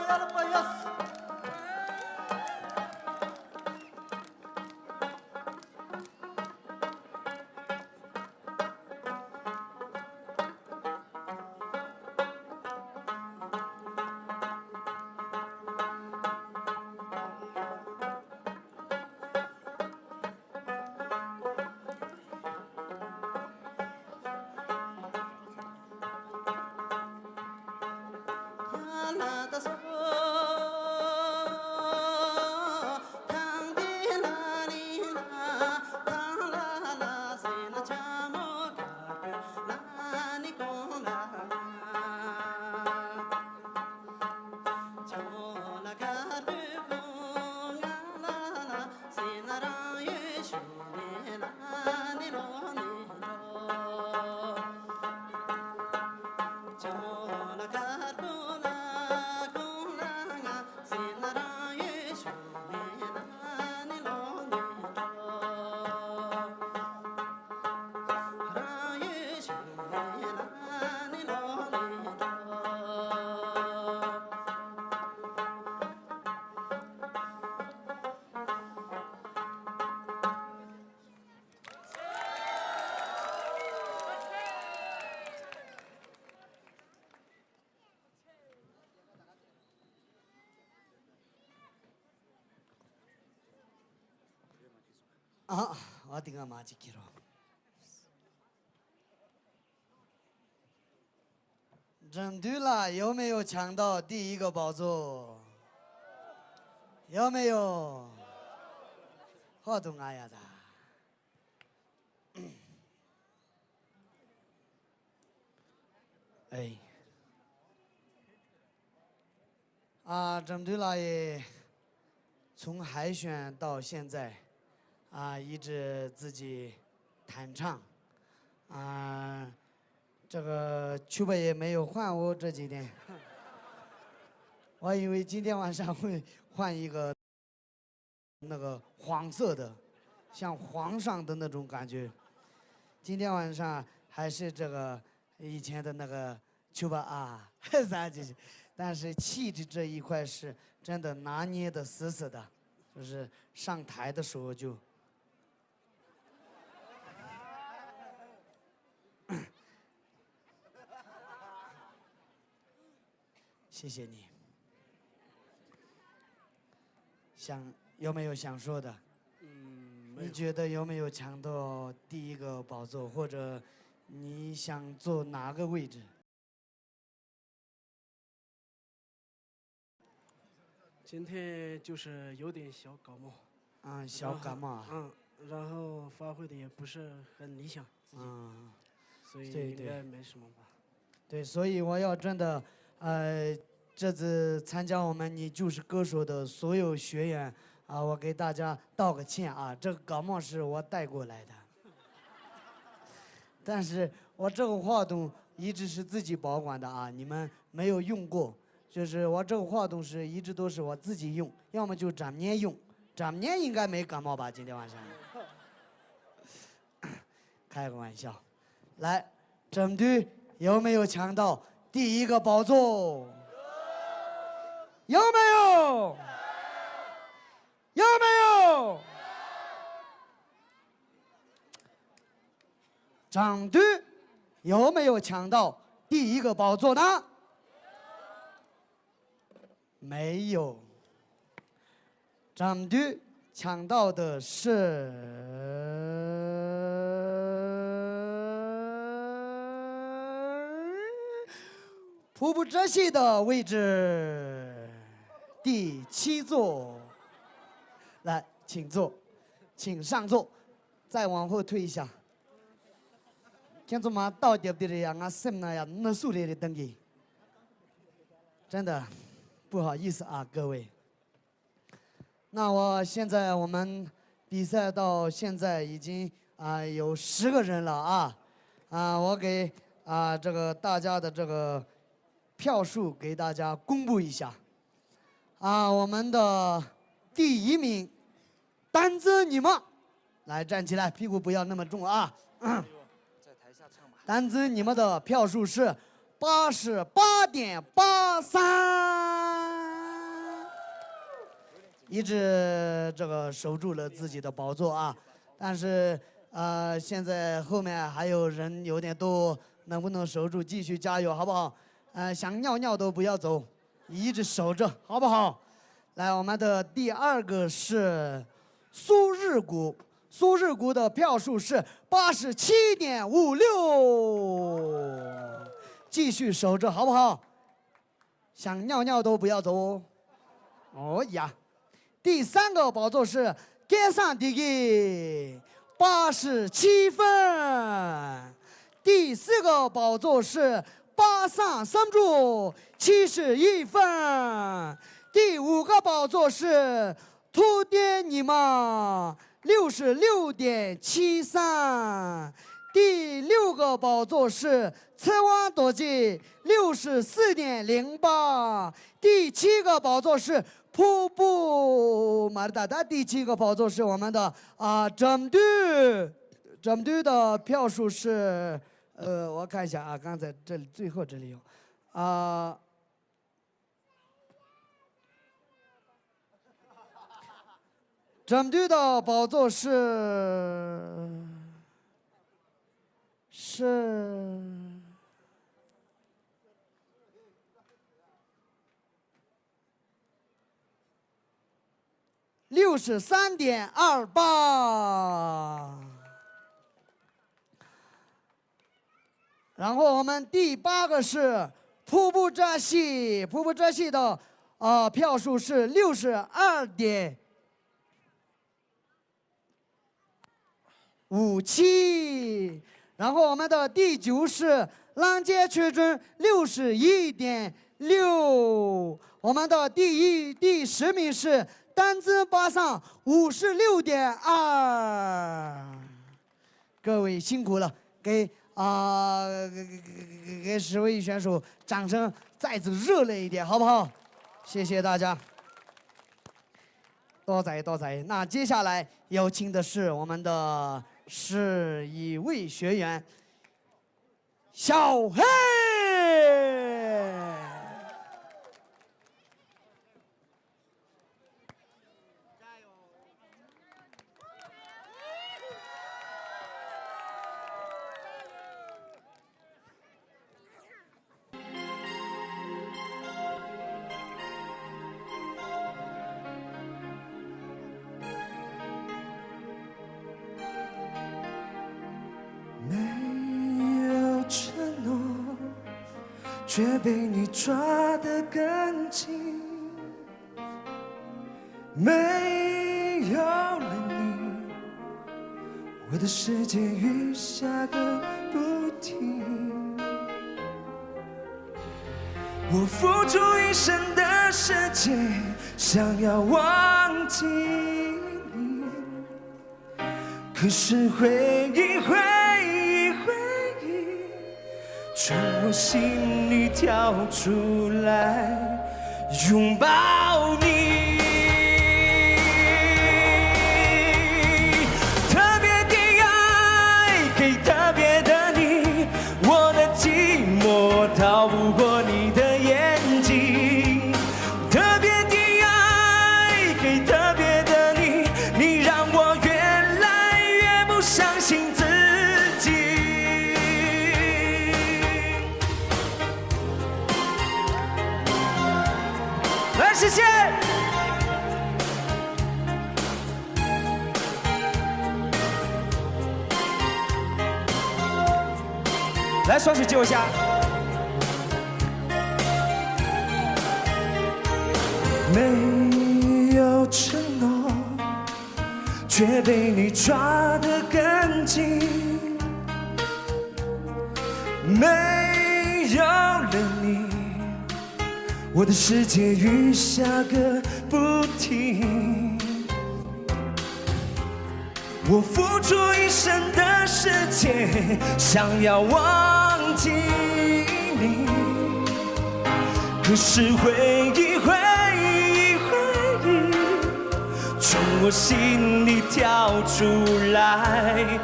呀了，不要死。啊，我顶个马几 kilo。整对了，有没有抢到第一个宝座？有没有？好多俺呀的。哎。啊，整对了也，从海选到现在。一直自己弹唱，这个曲吧也没有换我这几天，我以为今天晚上会换一个那个黄色的，像皇上的那种感觉，今天晚上还是这个以前的那个曲吧啊，咱就是，但是气质这一块是真的拿捏的死死的，就是上台的时候就。谢谢你。有没有想说的？你觉得有没有抢到第一个宝座，或者你想坐哪个位置？今天就是有点小感冒。小感冒。然后发挥的也不是很理想，自己。所以应该没什么吧。对，所以我要真的。这次参加我们《你就是歌手》的所有学员我给大家道个歉这个感冒是我带过来的，但是我这个话筒一直是自己保管的你们没有用过，就是我这个话筒是一直都是我自己用，要么就展年用，展年应该没感冒吧？今天晚上，开个玩笑，来，整队有没有抢到？第一个宝座，有没有？有没有？张队有没有抢到第一个宝座呢？没有。张队抢到的是。瀑布这系的位置，第7座。来，请坐，请上座，再往后退一下。听着嘛，到底的呀，俺什么呀？那数列的登记。真的，不好意思各位。那我们比赛到现在已经有10个人了我给这个大家的这个。票数给大家公布一下，我们的第1名，丹子你们，来站起来，屁股不要那么重丹子你们的票数是88.83。一直这个守住了自己的宝座啊。但是现在后面还有人有点多，能不能守住？继续加油，好不好？想尿尿都不要走，一直守着，好不好？来，我们的第2个是苏日谷，苏日谷的票数是87.56，继续守着，好不好？想尿尿都不要走哦。哦呀，第3个宝座是盖上第一，87分。第4个宝座是巴上三柱，71分。第5个宝座是图典尼玛，66.73。第6个宝座是策瓦多吉，64.08。第7个宝座是瀑布马尔达达，第7个宝座是我们的整队的票数是我看一下啊，刚才这里最后这里有整队的宝座是63.28。然后我们第8个是瀑布扎西，瀑布扎西的票数是62.57。然后我们的第9是浪街区中61.6。我们的第10名是丹兹巴上56.2。各位辛苦了，给10位选手掌声再次热烈一点，好不好？谢谢大家，多谢。那接下来有请的是我们的11位学员，小黑。却被你抓得更紧，没有了你，我的世界雨下个不停。我付出一生的时间，想要忘记你，可是回忆从我心里跳出来，拥抱你。特别的爱给特别的你，我的寂寞逃不过你的眼睛。特别的爱给特别的你，你让我越来越不相信自己。来，谢谢。来，双手借我一下。没有承诺，却被你抓得更紧。没有了你，我的世界雨下个不停。我付出一生的时间，想要忘记你，可是回忆从我心里跳出来，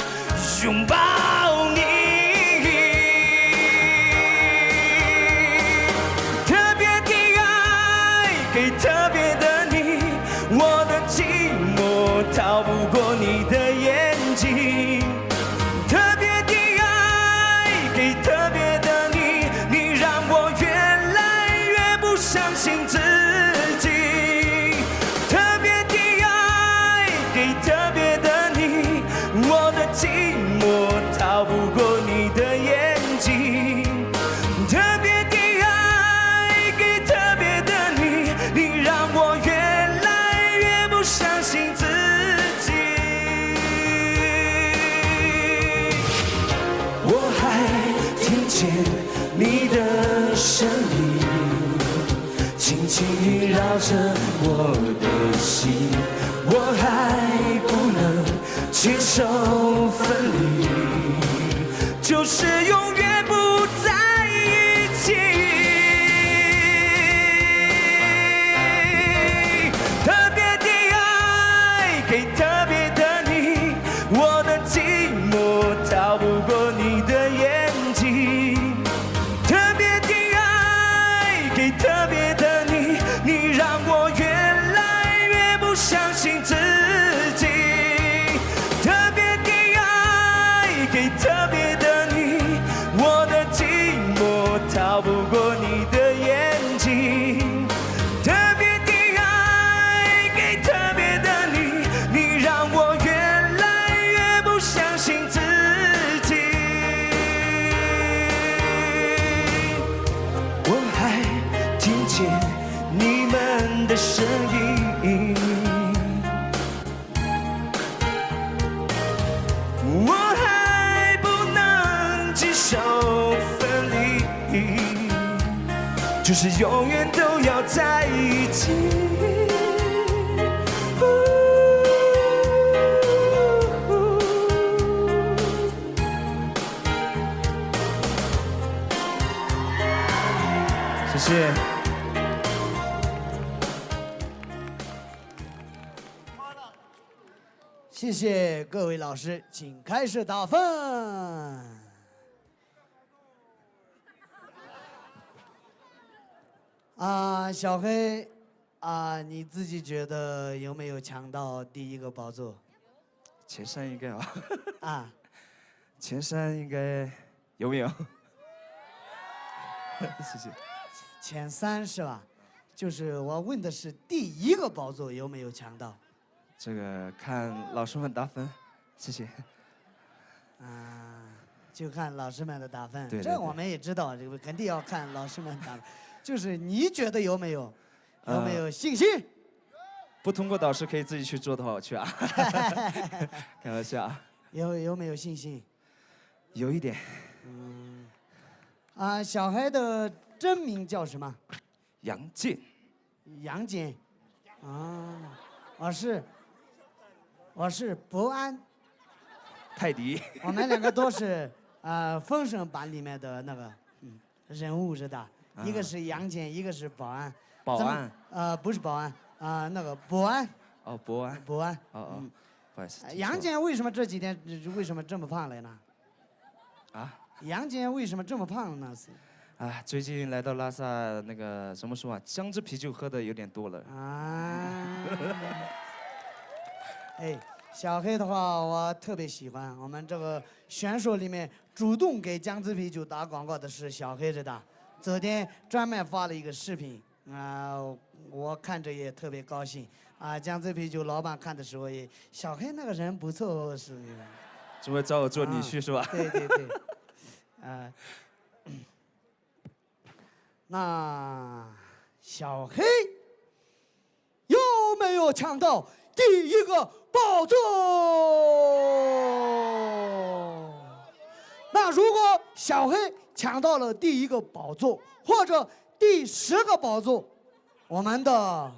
拥抱你。特别的爱给特别的你，我信自己。特别的爱给特别的你，我的寂寞逃不过你的眼睛。特别的爱给特别的你，你让我越来越不相信自己。我还听见你的声音，轻轻萦绕着我的心，我还不能接受分离，就是永远不在一起。特别的爱给特别的你，我的寂寞逃不过你的眼睛。特别的爱给特别的你，你让我越来越不相信自己。特别的爱给特别的你，我的寂寞逃不过你的眼睛。特别的爱给特别的你，你让我越来越不相信自己。我还听见你们的声音，我还不能接受分离，就是永远都要在一起。谢谢。谢谢各位老师，请开始打分。小黑，你自己觉得有没有抢到第一个宝座？前三应该啊，啊，前三应该有没有？谢谢。前三是吧？就是我问的是第一个宝座有没有抢到？这个看老师们打分，谢谢。就看老师们的打分。对对对这我们也知道，这个肯定要看老师们打分。就是你觉得有没有？有没有信心？不通过导师可以自己去做的话，我去啊。开玩笑啊。有没有信心？有一点。小孩的真名叫什么？杨健。杨戬。我是伯安。泰迪。我们两个都是封神榜里面的那个人物是的，一个是杨戬，一个是保安。保安。不是保安那个伯安。哦，伯安。伯安。不好意思。杨戬为什么这几天为什么这么胖了呢？杨戬为什么这么胖呢？最近来到拉萨，那个怎么说啊？姜汁啤酒喝的有点多了。小黑的话我特别喜欢。我们这个选手里面主动给姜汁啤酒打广告的是小黑的。昨天专门发了一个视频我看着也特别高兴姜汁啤酒老板看的时候也，小黑那个人不错是。准备找我做女婿是吧？对。那小黑有没有抢到第一个宝座？那如果小黑抢到了第一个宝座，或者第10个宝座，我们的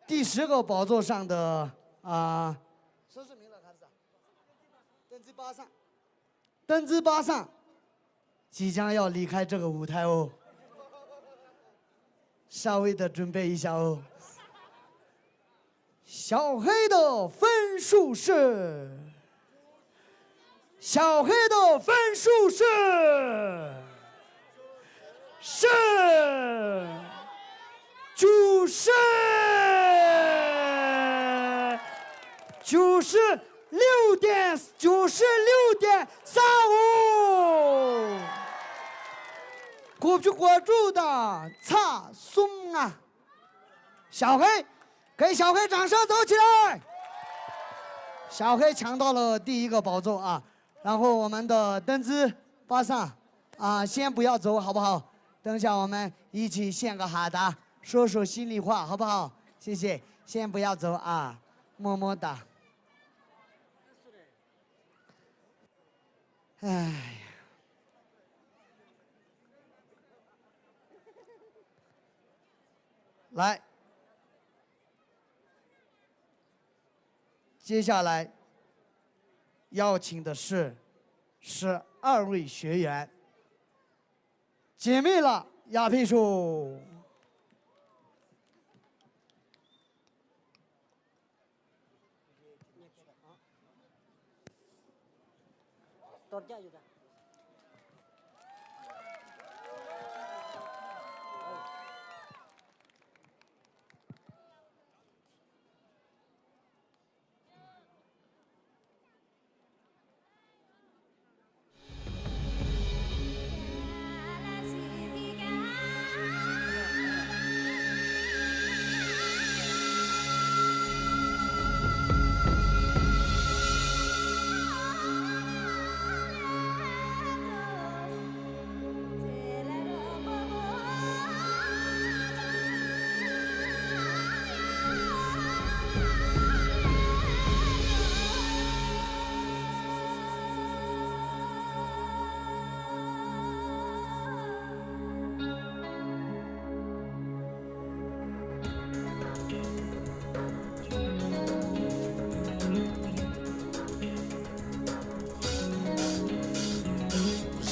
第10个宝座上的说是名了还是登之巴上即将要离开这个舞台哦，稍微的准备一下哦。小黑的分数是96.35。不去关注的插送啊！小黑，给小黑掌声，走起来！小黑抢到了第一个宝座啊！然后我们的邓芝巴上啊，先不要走好不好？等下我们一起献个哈达，说说心里话好不好？谢谢，先不要走啊，么么哒。哎呀，来，接下来邀请的是12位学员，解密了雅皮树。Torja juga.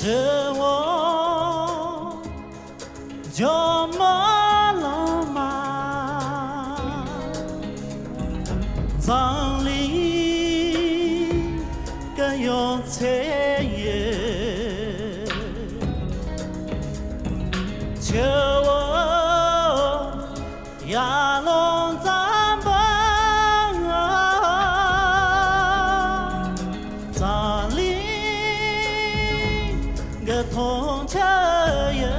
惹我就没了吗？葬礼更有彩叶，求我呀龙咱们葬礼。个同车人，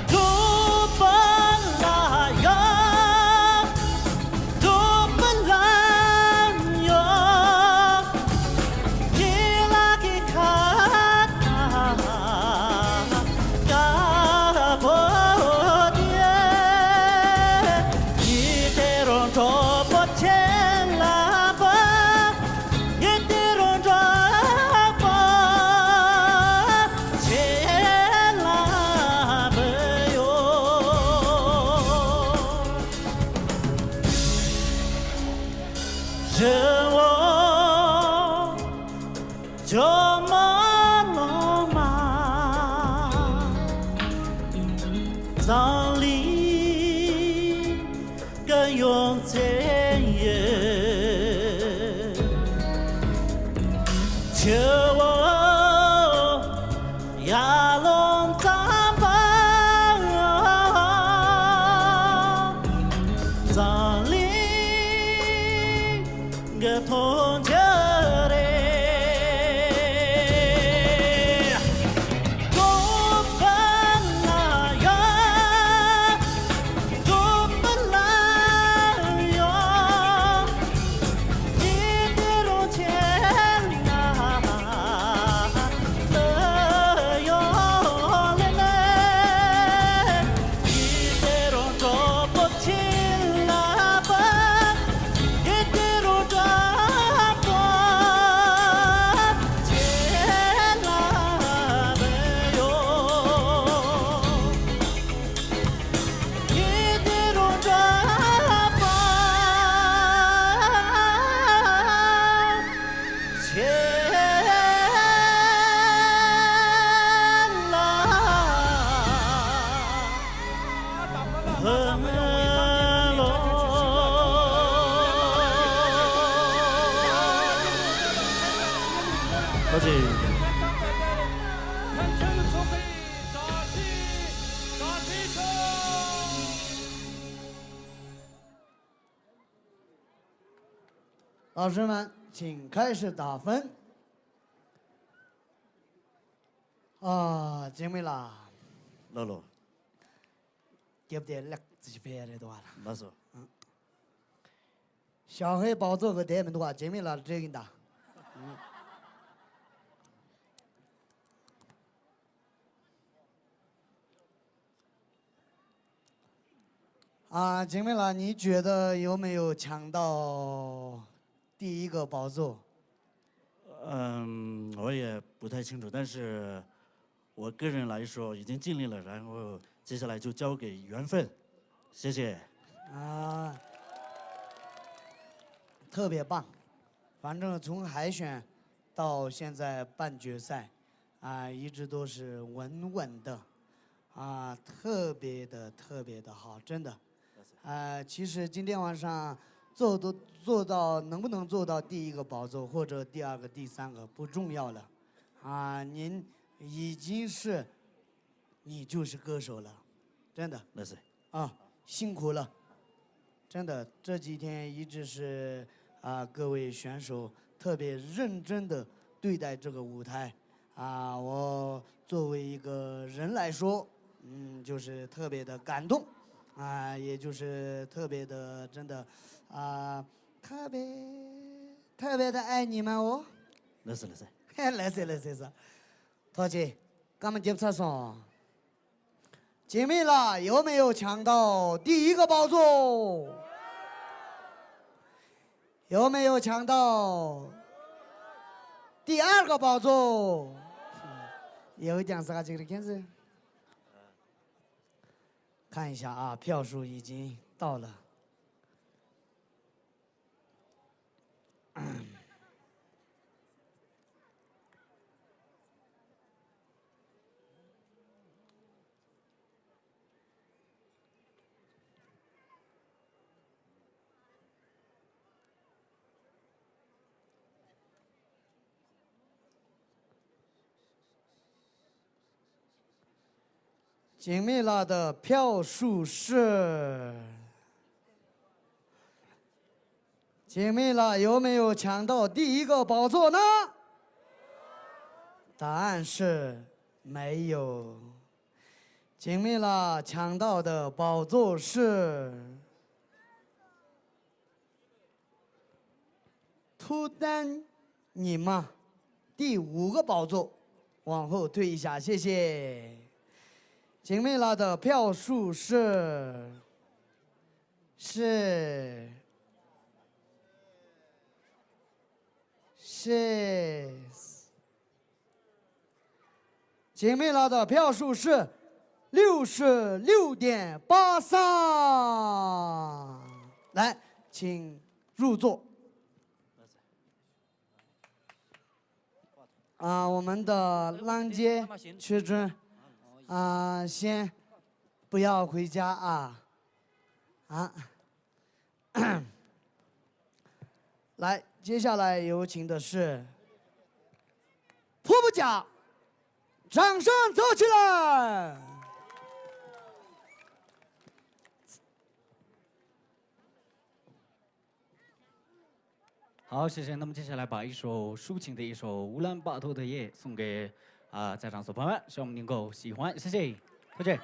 如本来呀，如本来呀，你来给看嘎不的，你得让着不见了吧。惹我就没了吗？葬礼更有彩叶，求我呀龙咱们葬礼。个同车的，我本来呀，我本来呀，你的容钱啊，了哟嘞嘞，你的容着不清了吧，你的容着。多谢。老师们，请开始打分。啊，姐妹啦，老罗，对不对？那自己拍的多了。没错。小黑宝座和台门的话，姐妹啦，这个打。啊，姐妹啦，你觉得有没有抢到第一个宝座？我也不太清楚，但是我个人来说已经尽力了，然后接下来就交给缘分，谢谢。啊，特别棒，反正从海选到现在半决赛，啊，一直都是稳稳的，啊，特别的好，真的。其实今天晚上做到能不能做到第一个宝座或者第二个、第三个不重要了，啊，您已经是你就是歌手了，真的。那是。啊，辛苦了，真的这几天一直是各位选手特别认真的对待这个舞台，我作为一个人来说，就是特别的感动。也就是特别的，真的，特别的爱你们哦。那是。来噻，陶姐，咱们接着说，姐妹啦，有没有抢到第一个宝座？有没有抢到第二个宝座？有一点啥这个样子？看一下啊，票数已经到了。姐妹啦的票数是，姐妹啦有没有抢到第一个宝座呢？答案是没有。姐妹啦抢到的宝座是突丹你嘛，第5个宝座，往后退一下，谢谢。姐妹啦的票数是姐妹啦的票数是66.83，来，请入座。我们的浪姐屈尊。先不要回家啊！来，接下来有请的是瀑布甲，掌声走起来！好，谢谢。那么接下来把一首抒情的一首《乌兰巴托的夜》送给在场所有朋友们，希望我们能够喜欢，谢谢，再见。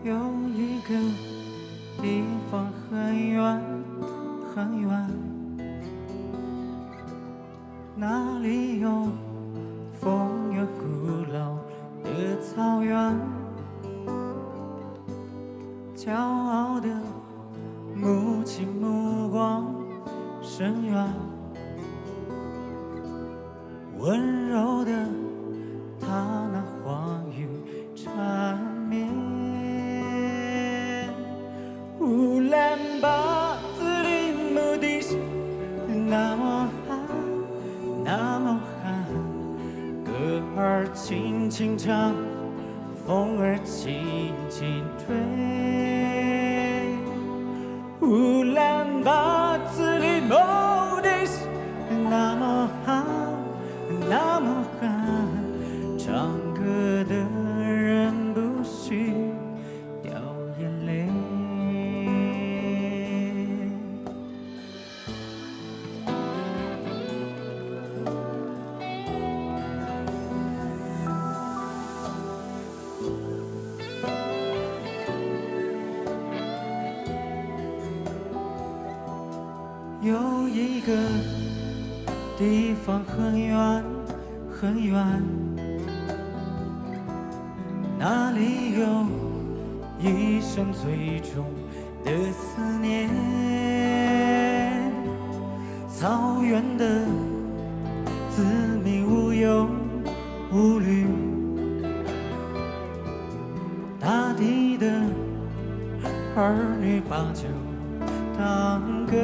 有一个地方很远很远，那里有风有古老的草原，骄傲的母亲目光深远，温柔的她那话语缠绵。乌兰巴子的目的是那么寒，那么寒，歌儿轻轻唱，风儿轻轻吹。乌兰巴兹里某的是那么好，那么好，唱歌的人不许掉眼泪。有一个地方很远很远，那里有一生最重的思念。草原的子民无忧无虑，大地的儿女把酒当歌。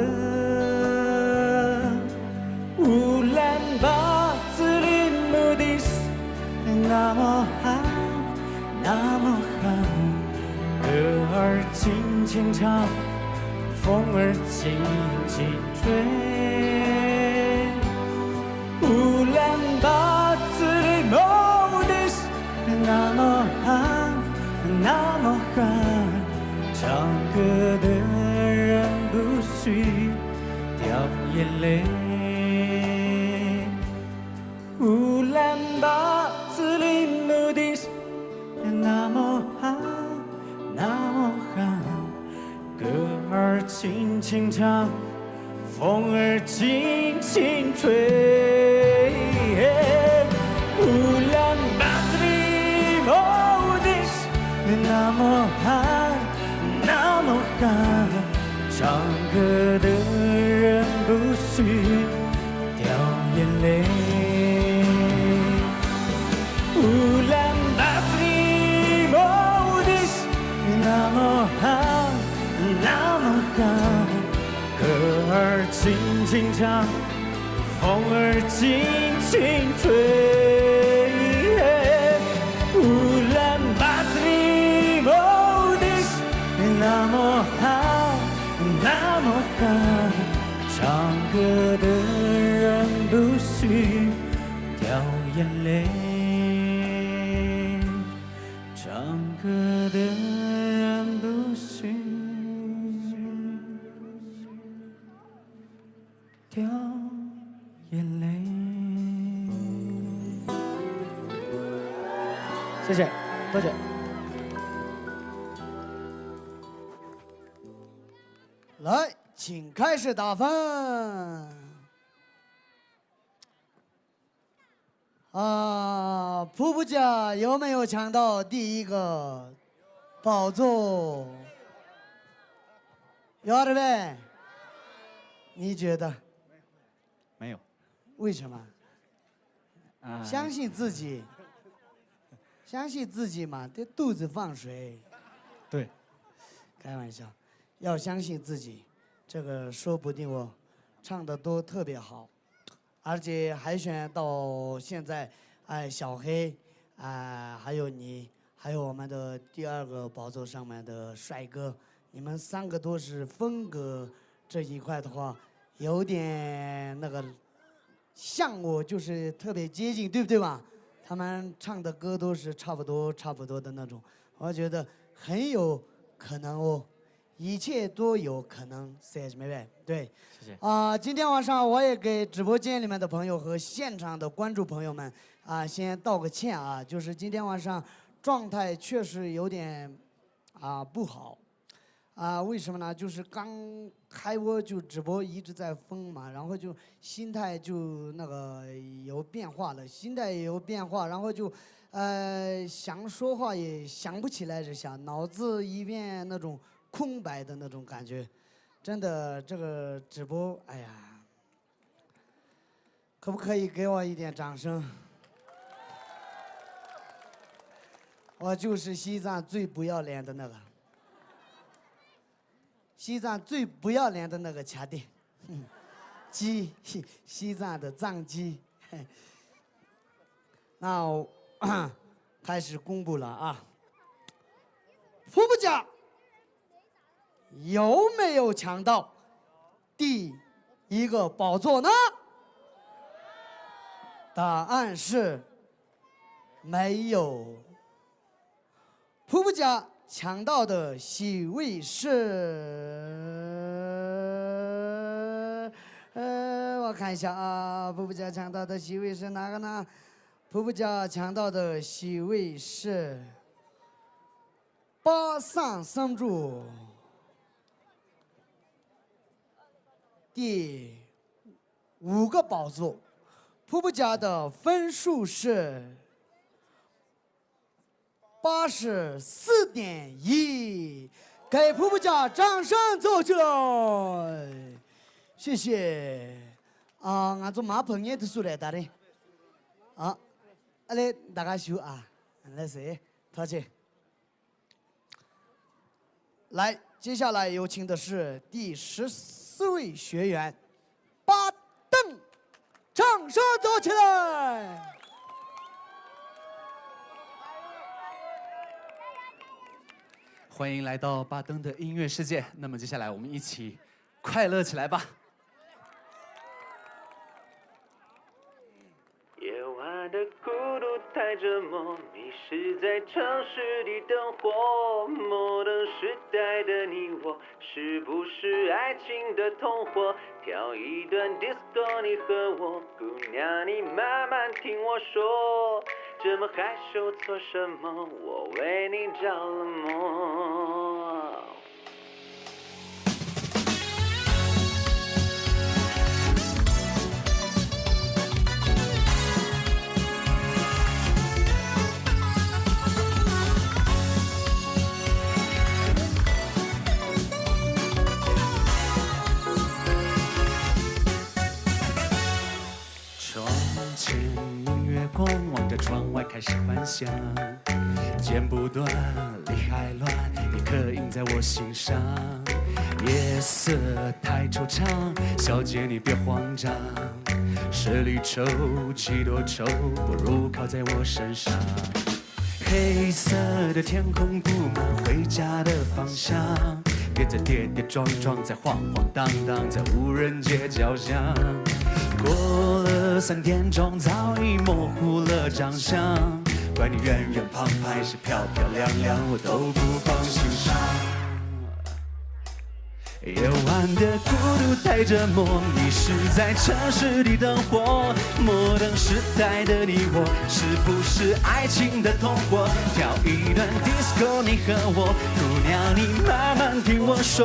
乌兰巴兹里木的是那么好，那么好，歌儿轻轻唱，风儿轻轻吹。乌兰巴兹里木的是那么好，那么好，唱歌的人不许掉眼泪。乌兰巴兹里木的是那么好，那么好，歌儿轻轻唱，风儿轻轻吹。乌兰巴兹里木的是那么好，那么好，唱歌的人不许掉眼泪。乌兰巴兹里木的是那么好，那么好，歌儿轻轻唱，风儿轻轻吹。乌兰巴兹里木的是那么好，那么好，唱歌的人不许掉眼泪。唱歌的人不许掉眼泪。谢谢，多谢。来，请开始打分。噗噗家有没有抢到第一个宝座？有的呗。你觉得？没有。为什么？相信自己。相信自己嘛，这肚子放水。对。开玩笑，要相信自己，这个说不定哦，唱的都特别好。而且海选到现在，小黑，还有你，还有我们的第二个宝座上面的帅哥，你们三个都是风格这一块的话，有点那个像我，就是特别接近，对不对嘛？他们唱的歌都是差不多的那种，我觉得很有可能哦。一切都有可能，谢谢妹妹。对，谢谢。今天晚上我也给直播间里面的朋友和现场的观众朋友们先道个歉啊，就是今天晚上状态确实有点不好，为什么呢？就是刚开播就直播一直在疯嘛，然后就心态就那个有变化了，心态也有变化，然后就想说话也想不起来着，想脑子一片那种空白的那种感觉，真的这个直播，哎呀，可不可以给我一点掌声？我就是西藏最不要脸的那个，西藏最不要脸的那个卡点，鸡，西藏的藏鸡。那开始公布了啊。瀑布家有没有抢到第一个宝座呢？答案是没有。瀑布家抢到的席位是，我看一下啊，瀑布家抢到的席位是哪个呢？瀑布家抢到的席位是833柱，第5个宝座。瀑布家的分数是84.1，给瀑布家掌声走起来！谢谢。俺做马朋友的出来的嘞。来大家秀啊，来谁？陶姐。来，接下来有请的是第14位学员巴登，掌声走起来！欢迎来到巴登的音乐世界。那么接下来我们一起快乐起来吧！夜晚的孤独太折磨，迷失在城市里灯火，摩登时代的你我，是不是爱情的同伙？跳一段 disco 你和我，姑娘你慢慢听我说，这么害羞做什么？我为你着了魔。望着窗外开始幻想，剪不断，理还乱，你刻印在我心上。夜色太惆怅，小姐你别慌张，十里愁，几多愁，不如靠在我身上。黑色的天空布满回家的方向，别再跌跌撞撞，再晃晃荡荡，在无人街角巷。过了3点钟，早已模糊了长相。管你远远旁还是漂漂亮亮，我都不放心上。夜晚的孤独太折磨，迷失在城市里灯火。摩登时代的你我，是不是爱情的同伙？跳一段 disco 你和我，姑娘你慢慢听我说，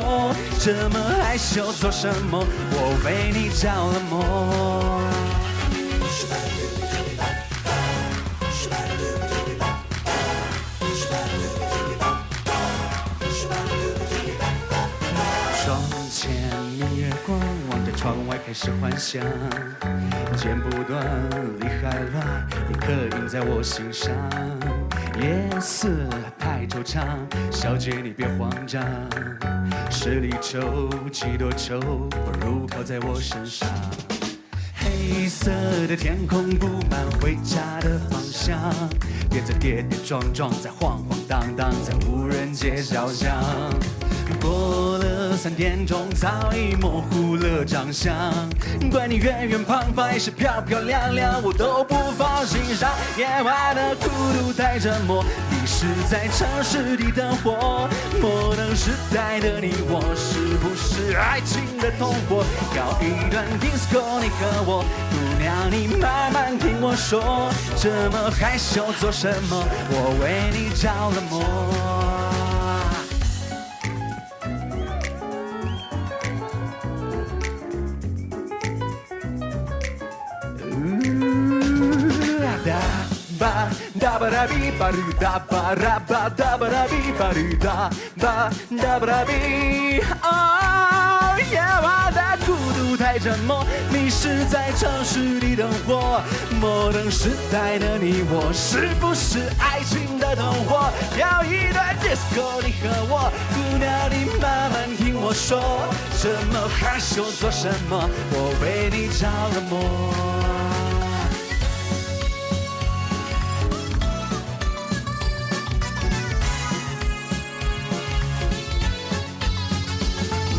这么害羞做什么？我为你着了魔。窗前明月光，望着窗外开始幻想，剪不断，理还乱，你刻印在我心上。夜色太惆怅，小姐你别慌张，十里愁，几多愁，不如靠在我身上。黑色的天空布满回家的方向，别再跌跌撞撞，再晃晃荡荡，在无人街角巷。过了3点钟，早已模糊了长相。管你远远旁还是漂漂亮亮，我都不放心上。夜晚的孤独太折磨，迷失在城市里灯火。摩登时代的你我，是不是爱情的同伙？跳一段 disco 你和我，姑娘你慢慢听我说，这么害羞做什么？我为你着了魔。Da ba da bi ba ru da ba ra ba da ba da bi ba ru da ba da ba da bi。哦，夜晚的孤独太折磨，迷失在城市里灯火。摩登时代的你我，是不是爱情的同伙？跳一段 disco 你和我，姑娘你慢慢听我说，这么害羞做什么？我为你着了魔。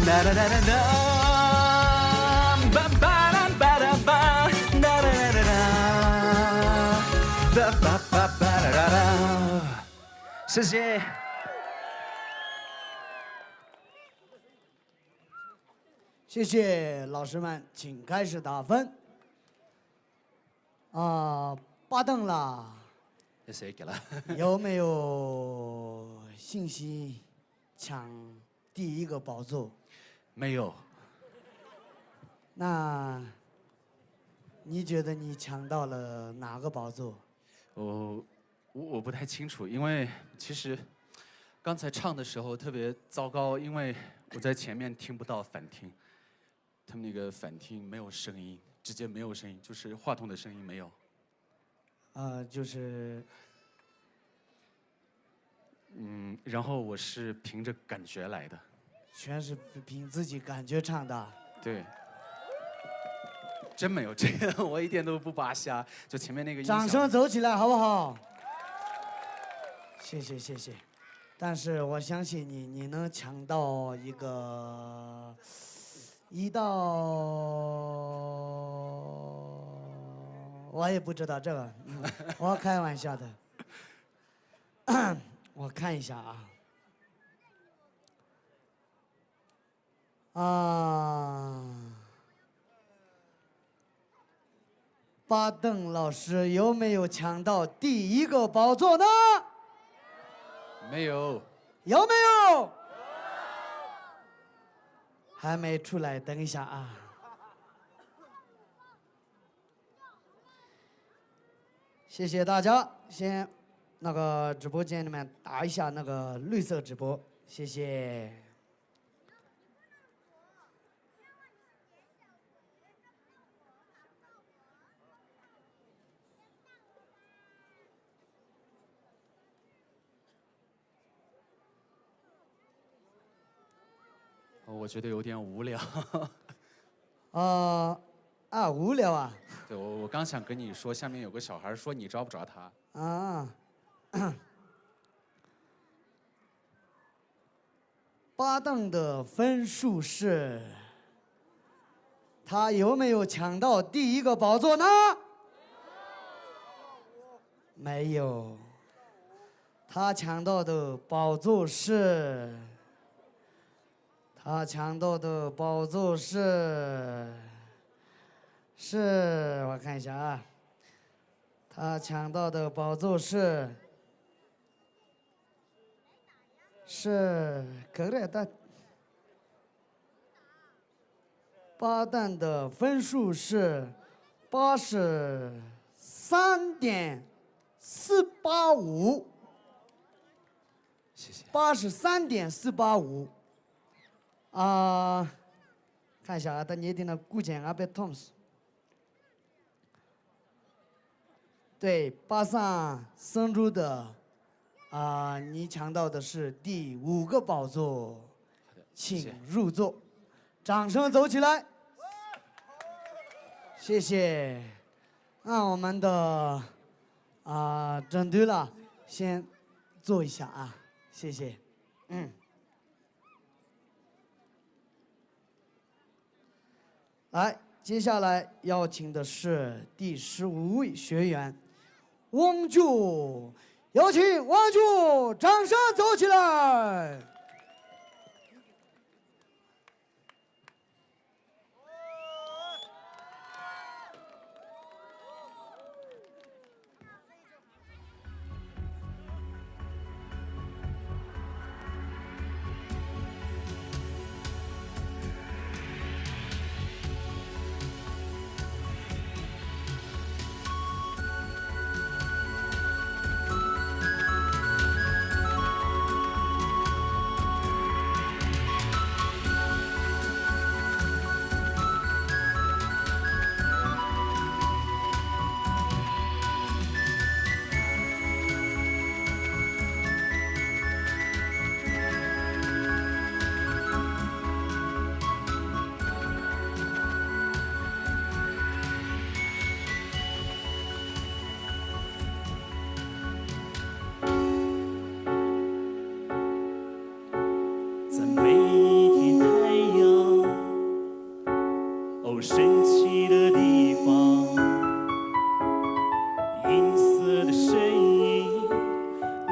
哒哒哒哒哒，吧吧啦吧啦吧，哒哒哒哒哒，吧吧吧吧啦啦啦。谢谢。谢谢老师们，请开始打分。巴登啦，谁给了？有没有信心抢第一个宝座？没有。那你觉得你抢到了哪个宝座？我不太清楚，因为其实刚才唱的时候特别糟糕，因为我在前面听不到反听，他们那个反听没有声音，直接没有声音，就是话筒的声音没有。就是然后我是凭着感觉来的。全是凭自己感觉唱的。对。真没有这个，我一点都不扒瞎，就前面那个音响。掌声走起来，好不好？谢谢谢谢，但是我相信你，你能抢到一到，我也不知道这个，我开玩笑的。我看一下巴登老师有没有抢到第一个宝座呢？没有。有没有？还没出来，等一下啊。谢谢大家，先那个直播间里面打一下那个绿色直播，谢谢。我觉得有点无聊。无聊啊。对，我刚想跟你说，下面有个小孩说你抓不抓他？巴登的分数是，他有没有抢到第一个宝座呢？没有。他抢到的宝座是。他抢到的宝座是，我看一下啊，他抢到的宝座是可乐的，巴登的分数是83.485，谢谢。83.485。看一下他年底的顾简阿贝汤姆斯，对，巴萨生猪的，你抢到的是第5个宝座，请入座，掌声走起来，谢谢。那我们的整队了，先坐一下啊，谢谢，来，接下来邀请的是第15位学员，汪柱，有请汪柱，掌声走起来！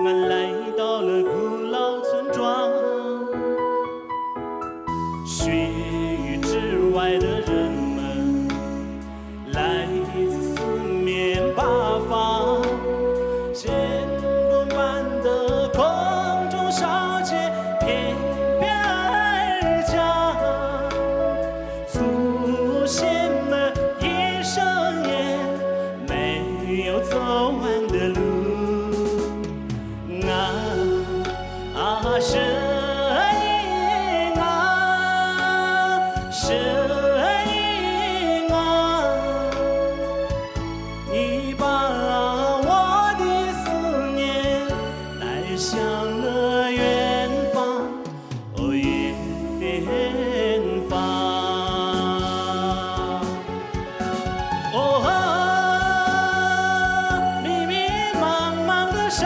俺来到了古老村庄，雪域之外的人们来自四面八方，见不满的空中小姐翩翩而降，祖先们一生也没有走完的路。声音啊，声音啊，你把我的思念带向了远方，哦，远方。哦，迷迷茫茫的山。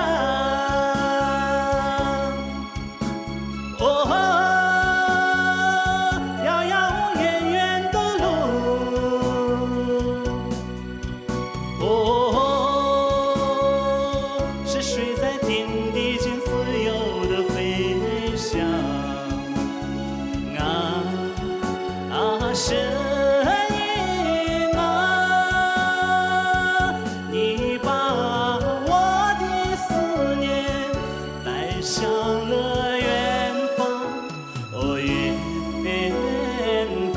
声音啊，你把我的思念带向了远方，哦，远方。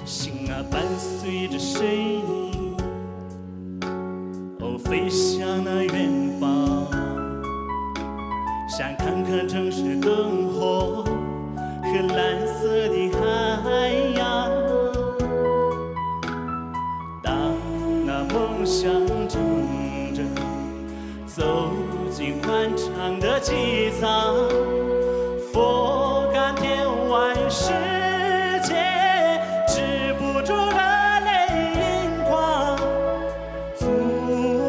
心啊，伴随着声音，哦，飞向那远方，想看看城市灯火和蓝色的海洋。当那梦想乘着走进宽敞的机舱，俯瞰天外世界。住热泪盈眶，祖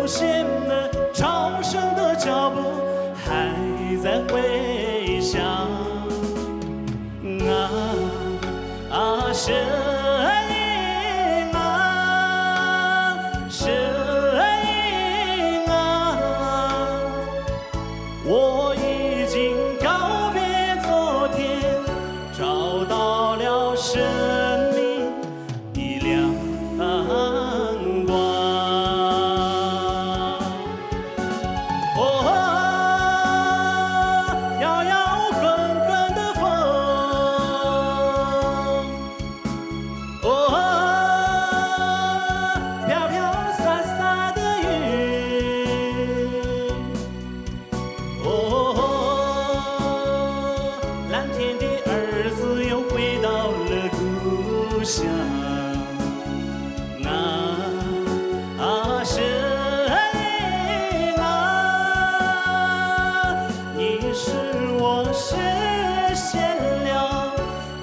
先们朝圣的脚步还在回响。声音啊，声音啊，我已经告别昨天，找到了生命光。哦，摇摇滚滚的风，哦，飘飘洒洒的云，哦，蓝天的儿子又回到了故乡。声音啊，你使我实现了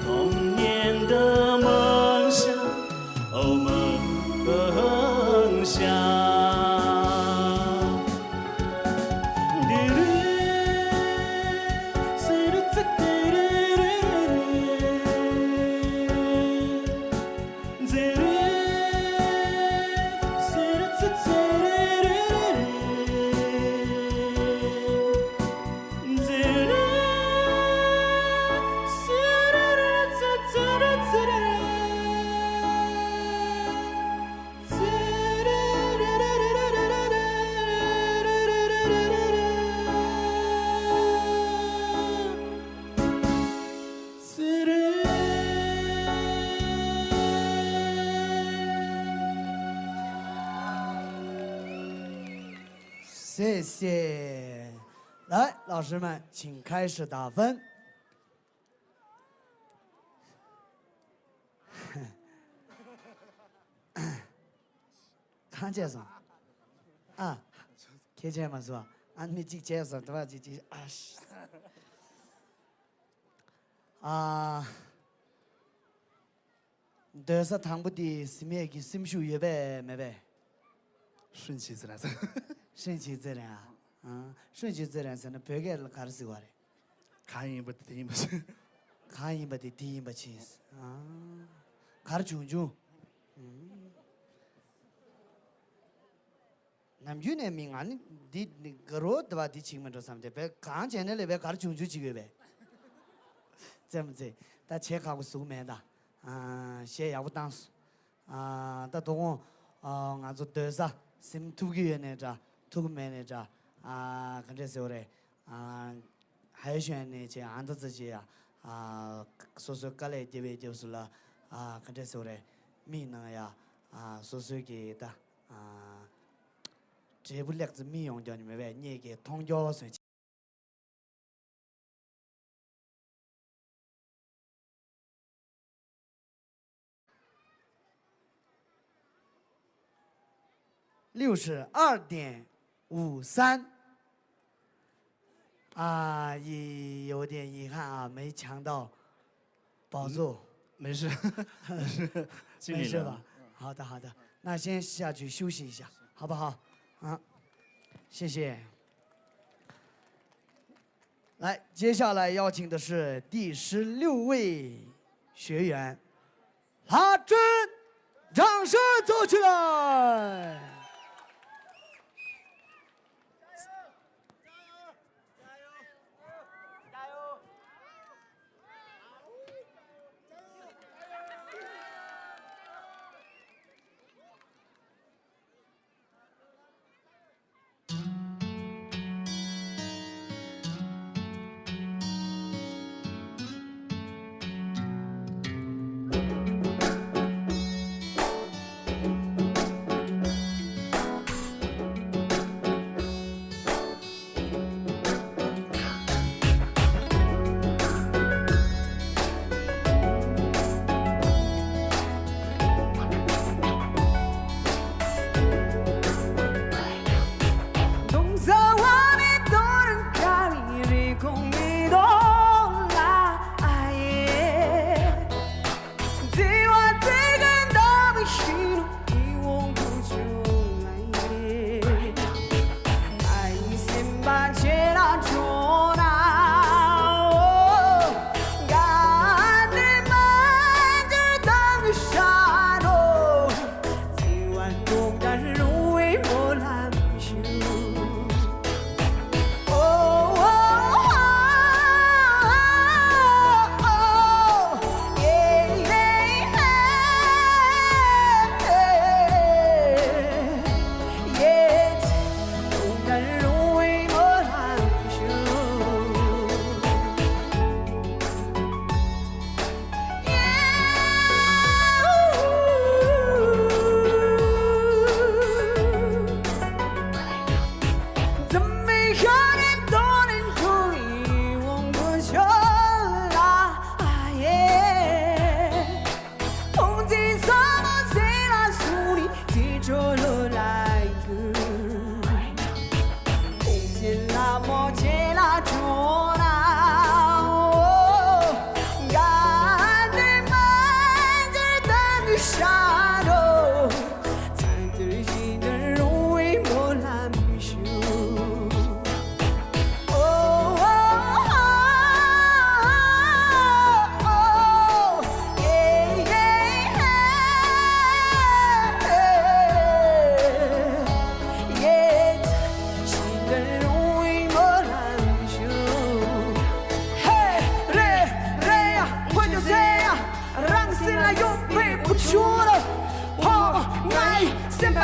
童年的梦想，哦，梦想。谢谢。来，老师们，请开始打分。他介绍。啊，贴钱嘛是吧？俺没记介绍对吧？记啊是。啊。得是汤不的，是咩个心手月呗，没呗？顺其自然。顺其自然啊，顺其自然是那别个卡是过来。看一不听一不是。看一不的，听一不去啊，卡穷穷，那么有那名啊，你个罗对吧？你请问着什么的？别看见那里边卡穷穷几个呗？这么子，但切卡个素面的。写要不当时，但同俺做得啥，什土个那着，土个面那着，跟这时候嘞，海选那些按照自己说过来这边就是了，跟这时候嘞，米呢呀，说给的，这不两只米用掉你们呗，你给通交水。62.53，也有点遗憾啊，没抢到宝座。没事，没事，没事吧？好的，好的，那先下去休息一下，好不好？谢谢。来，接下来邀请的是第16位学员，哈真，掌声走起来！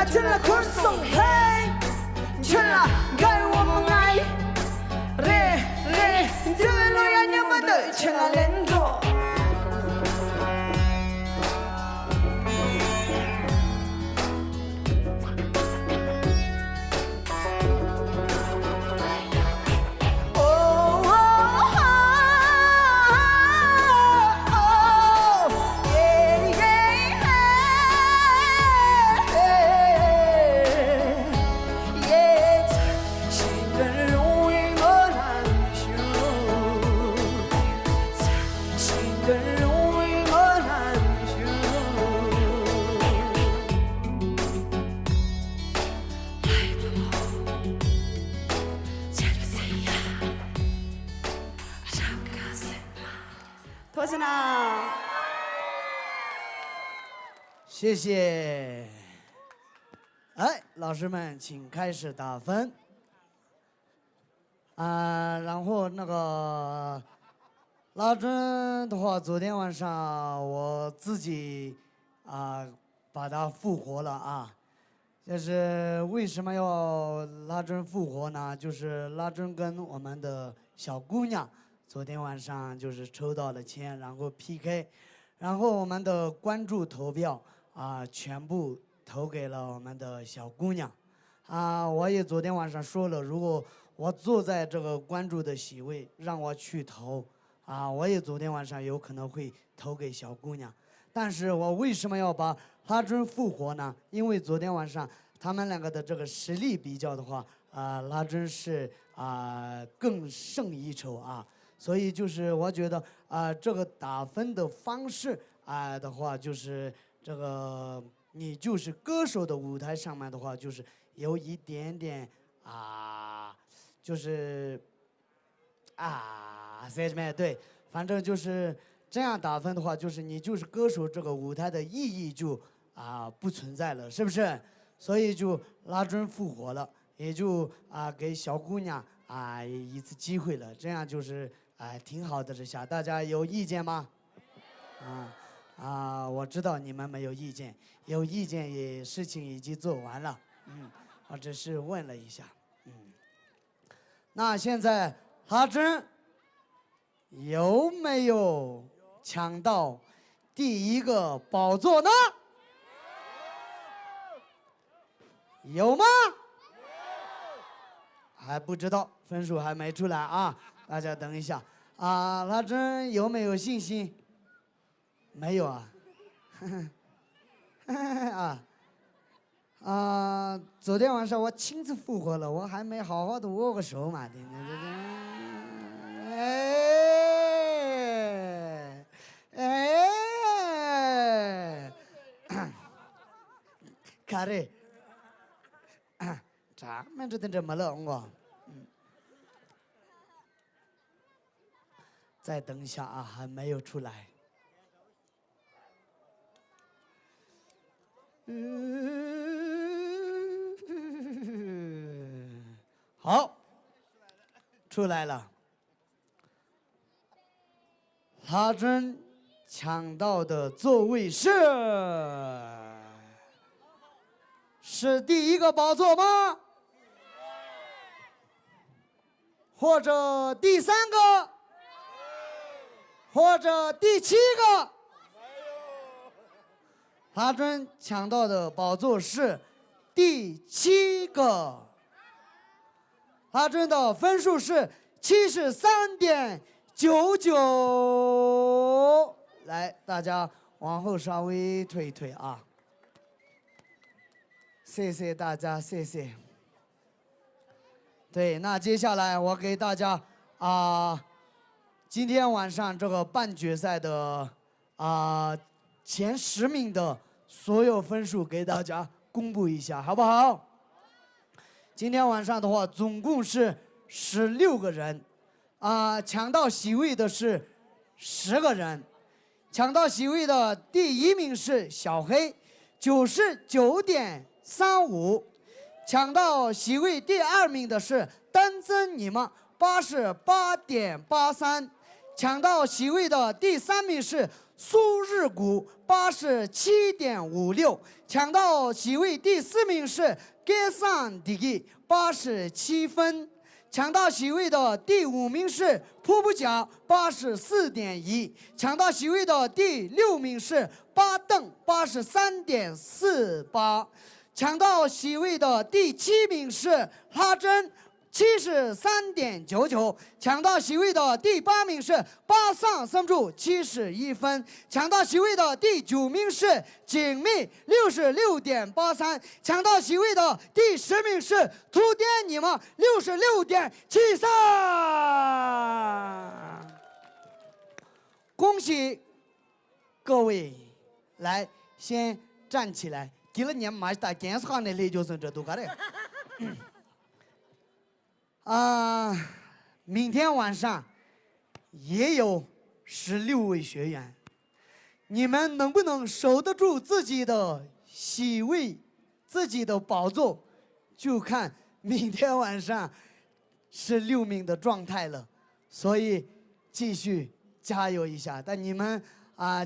成了歌颂，嘿，成了该我们爱，这位路亚你们的成了连坐。我是呢。谢谢。哎，老师们，请开始打分。然后那个拉珍的话，昨天晚上我自己把它复活了啊。就是为什么要拉珍复活呢？就是拉珍跟我们的小姑娘昨天晚上就是抽到了签，然后 PK， 然后我们的关注投票全部投给了我们的小姑娘。我也昨天晚上说了，如果我坐在这个关注的席位，让我去投我也昨天晚上有可能会投给小姑娘。但是我为什么要把拉珍复活呢？因为昨天晚上他们两个的这个实力比较的话，拉珍是更胜一筹所以就是我觉得这个打分的方式的话，就是这个你就是歌手的舞台上面的话，就是有一点点就是对，反正就是这样打分的话，就是你就是歌手这个舞台的意义就不存在了，是不是？所以就拉珍复活了，也就给小姑娘一次机会了，这样就是挺好的。这下大家有意见吗？我知道你们没有意见，有意见也事情已经做完了，我只是问了一下，那现在拉珍有没有抢到第一个宝座呢？有吗？还不知道，分数还没出来大家等一下拉珍有没有信心？没有昨天晚上我亲自复活了，我还没好好的握个手嘛。卡瑞，咱们这么了我，再等一下还没有出来。好，出来了。拉珍抢到的座位是第一个宝座吗？或者第3个？或者第7个？拉珍抢到的宝座是第7个。拉珍的分数是73.99。来，大家往后稍微退一退谢谢大家，谢谢。对，那接下来我给大家今天晚上这个半决赛的前10名的所有分数给大家公布一下，好不好？今天晚上的话，总共是16个人，抢到席位的是10个人，抢到席位的第1名是小黑，99.35，抢到席位第2名的是丹增你们，88.83，抢到席位的第3名是苏日谷，87.56，抢到席位第4名是盖桑迪基，87分，抢到席位的第5名是瀑布角，84.1，抢到席位的第6名是巴登，83.48，抢到席位的第7名是哈珍，73.99，抢到席位的第8名是巴桑森柱，71分，抢到席位的第9名是景密，66.83，抢到席位的第10名是图典你们，66.73。恭喜各位，来先站起来，给了你们马大干啥呢？雷就是这都干的。明天晚上也有16位学员，你们能不能守得住自己的席位、自己的宝座，就看明天晚上16名的状态了。所以继续加油一下。但你们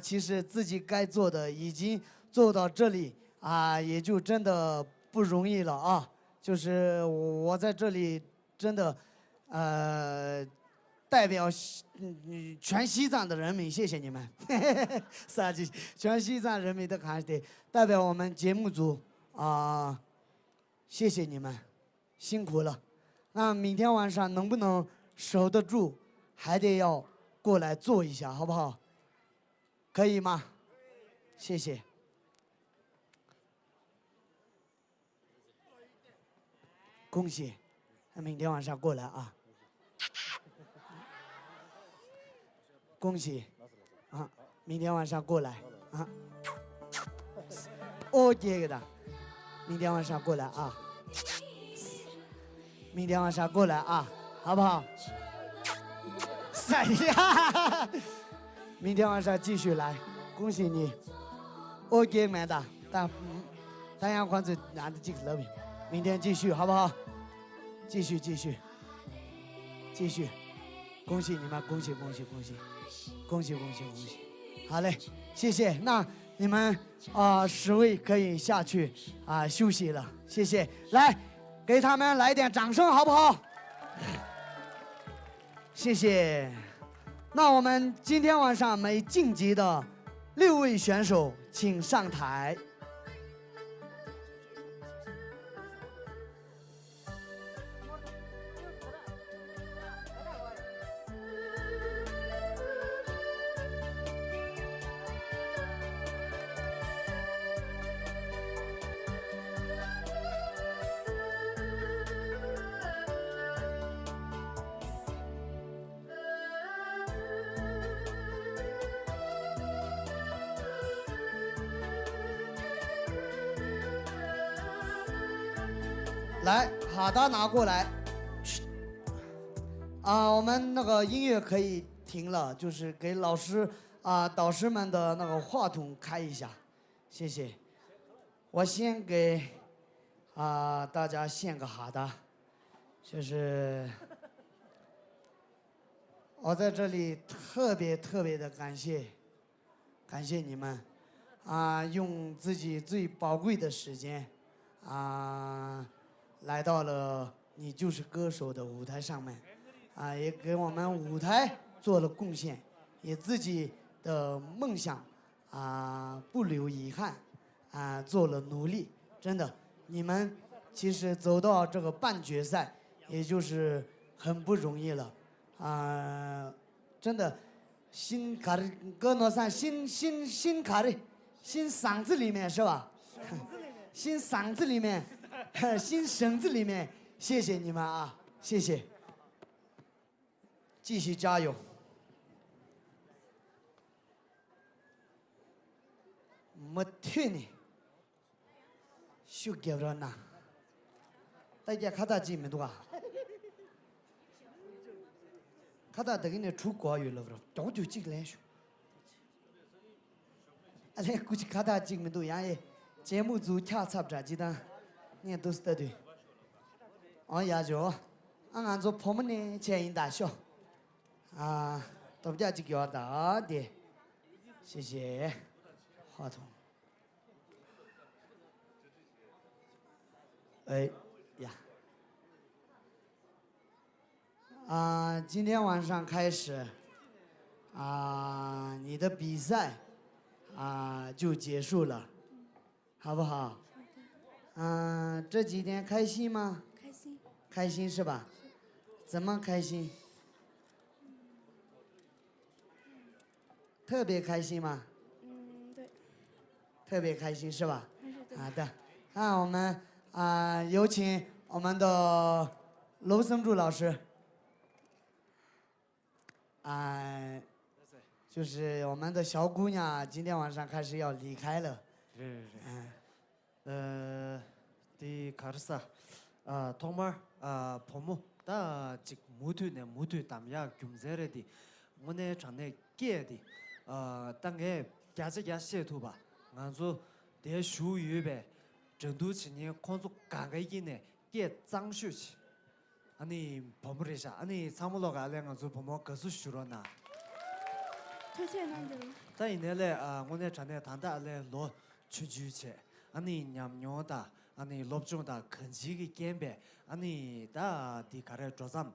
其实自己该做的已经做到这里也就真的不容易了啊。就是我在这里真的代表全西藏的人民，谢谢你们。啥子？全西藏人民的看的，代表我们节目组谢谢你们，辛苦了。那明天晚上能不能守得住，还得要过来做一下，好不好？可以吗？谢谢。恭喜，明天晚上过来啊！恭喜明天晚上过来OK 的，明天晚上过来啊！明天晚上过来啊，好不好？谁呀？明天晚上继续来，恭喜你。OK 买的，但阳光子拿着几个乐饼，明天继续好不好？继续，恭喜你们，恭喜！好嘞，谢谢。那你们10位可以下去休息了，谢谢。来，给他们来点掌声，好不好？谢谢。那我们今天晚上每晋级的6位选手，请上台。来，哈达拿过来。我们那个音乐可以停了，就是给老师导师们的那个话筒开一下，谢谢。我先给大家献个哈达，就是我在这里特别的感谢你们用自己最宝贵的时间来到了你就是歌手的舞台上面也给我们舞台做了贡献，也自己的梦想不留遗憾做了努力。真的，你们其实走到这个半决赛，也就是很不容易了真的，心卡的歌诺山心卡的心嗓子里面是吧？心嗓子里面。新绳子里面，谢谢你们谢谢，继续加油。没退呢，修给了呢，大家看他几没多看他这个呢出国去了不？早就几个来说，来估计看他几没多样节目组跳差不着几单。你都是对，也就按照我们的前因大小都比较几个大的，谢谢话筒。哎呀，今天晚上开始你的比赛就结束了，好不好？这几天开心吗？开心。开心是吧？怎么开心？特别开心吗？对。特别开心是吧？对。好的，我们有请我们的娄生柱老师。就是我们的小姑娘今天晚上开始要离开了。디 가르사 토마 포모 다 직 모두 담야 굼제레디 오늘 전에 给的，当个家这家写图吧，俺说得属于呗，成都青年工作干个一年给张学起，俺你跑不了下，俺你参不了个两个做跑么各是学了呢。推荐哪里？在现在嘞我在常年谈的嘞落出去去，俺你娘娘的。安尼落中的肯基个减呗，安尼da di kare josam，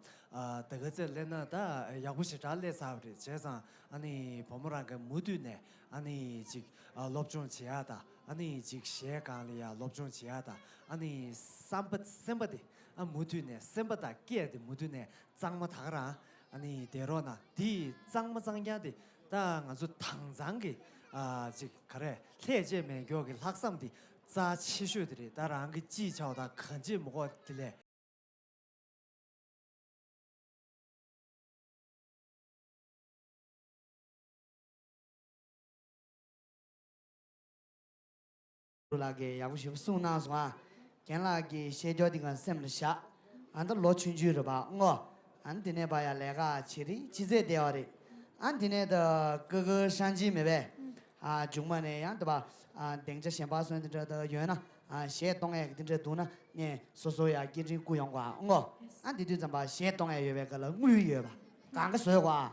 这个在来呢da要不是查来啥的，加上安尼婆母那个木头呢，安尼这落中起来的，安尼这些干的呀落中起来的，安尼三不的，木头呢三不的减的木头呢长么大啦，安尼得了呢，地长么长样的，da俺说唐长的这kare天界面叫个学生的。在汽水的，当然个技巧的肯定没的嘞。那个要不是送那说啊，跟那个社交的个什么下，俺都老群居了吧？俺今天把呀那个去的记者调的，俺今天的各个山鸡没呗？就么呢样对吧？等着先把孙子这的远了。先东哎，等着多呢，呢，说呀，给这雇佣qua，俺弟弟怎么先东哎月呗个了，我月吧，干个水qua，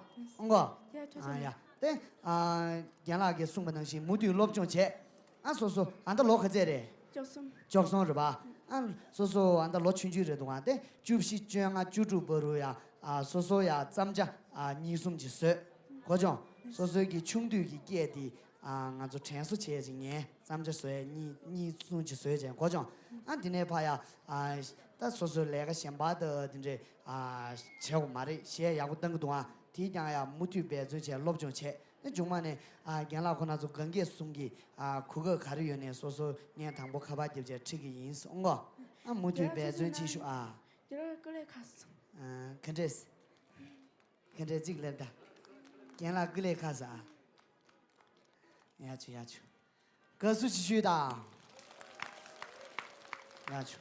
哎呀，对，原来给送个东西，目的落中去，俺说，俺都落去这的，叫送是吧？俺说，俺都落群居这东啊，对，就是这样啊，就不如呀，说呀，咱们家你送去水，各种，说给穷途给给的。俺就全是钱今年，咱们这水你送去水钱，各种，俺今天怕呀但说那个先把的等着钱我买的，先要我等个多啊，第一讲呀木头别做钱落不中钱，那就嘛呢跟老可能就跟给送给哭个开的原呢，说年汤不开把就这吃个饮食，木头别做技术这个过来看是。看这是，看这这个来的，跟了过来看是下去，各处继续的，下去。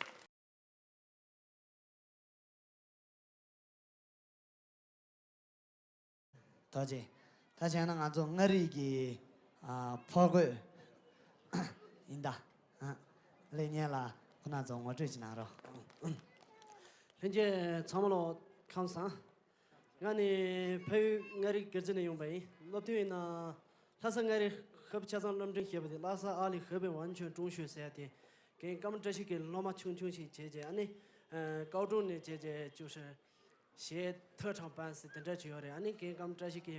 多谢，他现在俺做我的个跑过，应的，来年了，可能做我这去拿着。人家参不了康桑，俺的配俺的个子的用备，老对呢，他是俺的。河北加上龙镇河北的，那是阿里河北完全中学3的，跟俺们这些个老妈穷去姐姐，俺高中的姐姐就是写特长班是等着去的，俺跟俺们这些个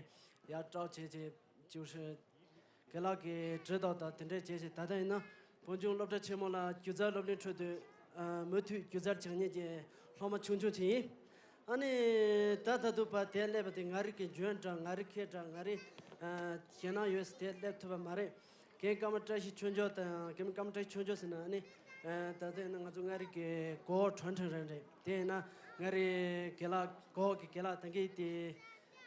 要找姐姐就是给那个知道的等着姐姐，但是呢，本中老这前面了，就在那边出的木头就在今年的老妈穷去，俺大都把带来不的，俺的个院长，俺的科长，俺的。现在有state laptop mare，给咱们这些全家的，给咱们这些全家是哪呢？但是那个从俺的给国传承人的，对那俺的给了国给了，等给的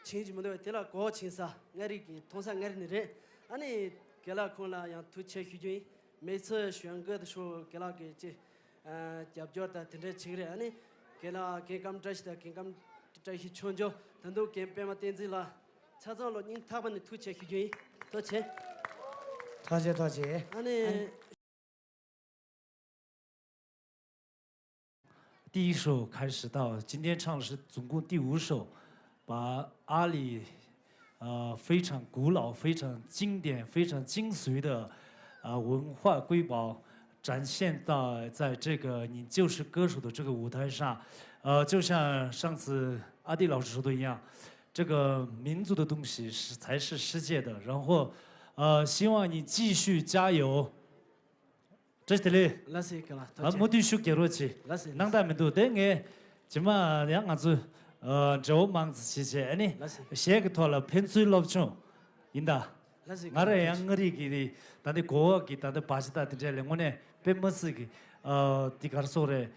亲戚们都对了国亲啥，俺的给同上俺的人，俺的给了可能让土切许军，每次选歌的时候给了给这家家的等着亲人，俺的给了给咱们这些的，给咱们这些全家，等都给别嘛点子了。查找了您他们的土切许军，多谢。多谢。第一首开始到今天唱的是总共第5首，把阿里非常古老、非常经典、非常精髓的文化瑰宝展现到在这个你就是歌手的这个舞台上，就像上次阿弟老师说的一样。这个民族的东西才是世界的，然后，希望你继续加油。这里，没对手给我去，能带们都等我，今嘛两个字，就忙子去去，呢，写个拖了偏水老穷，应的。我这样我的给的，但是国给但是巴西的这两个呢，偏么事个，第个说的，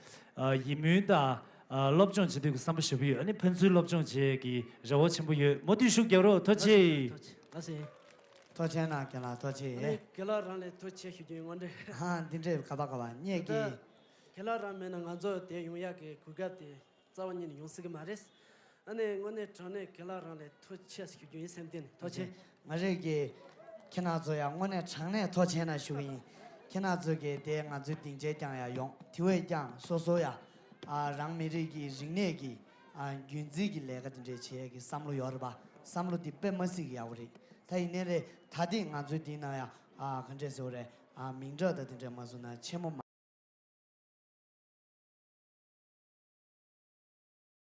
移民的。럽종 지도 그 삼부 쇼비 아니 펜술 럽종 지기 저거 전부 모두 쇼겨로 터치 터치나 kell라 터치 kell라란에 터치 휴지 원데 딘제 가봐 니기 kell라라면은 안저 대 용야게 국가대 자원인 용스게 말했어 安尼我那长那给拉上来托切是就一三点的，托切。我这个看那做呀，我那常来掏钱的学员，看那做给在俺做定节讲呀用，体会讲说呀，让每这个人类个原子个来个定节钱个三路要的吧，三路的百么是个要的，他一年的他的俺做定那呀看这时候的明着的定这么说呢，钱么嘛。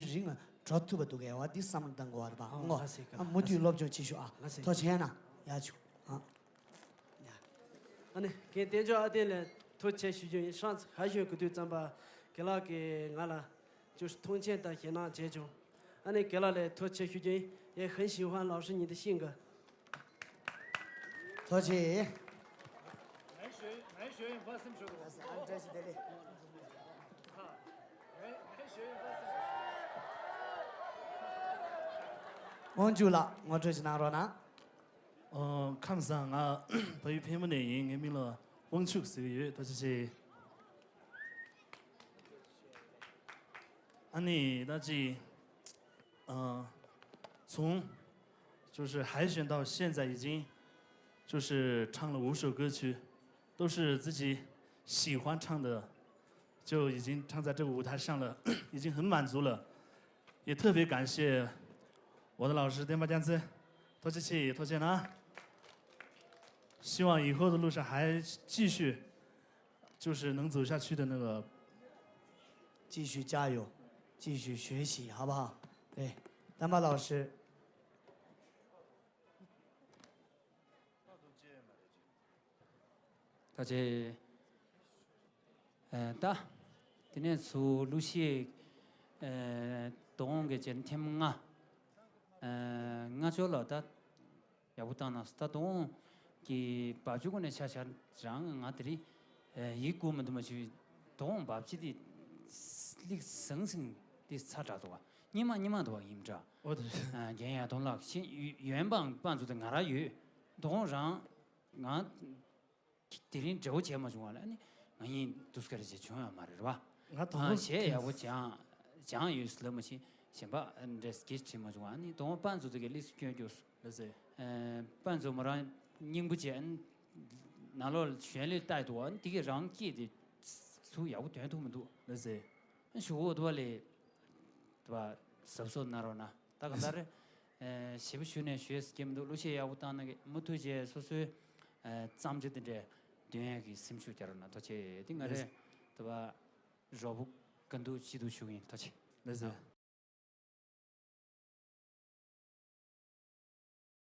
人啊，找土不多个，我第三门当过的吧，我没对老就继续掏钱呢，要求安尼给点着阿点来托切许就上次还选个对咱把给拉给俺了，就是通钱的现场解决。安尼给拉来托切许就也很喜欢老师你的性格。掏钱。男学员把什么说过？是按这是的嘞。男学员把什么？忘记了，我这是哪着呢？看上对于片目电影我们了忘出是个月，就是安尼那是从就是海选到现在已经就是唱了5首歌曲，都是自己喜欢唱的，就已经唱在这个舞台上了，已经很满足了，也特别感谢我的老师电巴酱子，多谢呢。希望以后的路上还继续，就是能走下去的那个。继续加油，继续学习，好不好？对，电巴老师。大家，今天从路线，东个今天嘛，我就老大，要不当那是他东。कि बाजू को ने शाशा रंग आतरी ये को मत मचु दों बापची दी लिख संग दी साटा तो निमा तो इमजा ये या दों लाख युन बांग जुदे गारा यु दों रंग गा तेरी जो चे मचु वाला ने ये दूसरे से छुआ हमारे रवा शे या वो चां यु स्लो मची शेबा ड्रेस किस चे मचु वाला ने दों बांग जुदे के लिस्ट क्यों जोस बांग जो मरा 宁不见，那了权力太多，这个让给的主要短途么多，那是，学多嘞，对吧？收那了呢，大概是，学不学呢？学是么多，有些要当那个，没推荐说咱们这的短个什么学家了呢？而且顶个嘞，对吧？绕不更多几多学员，而且，那是。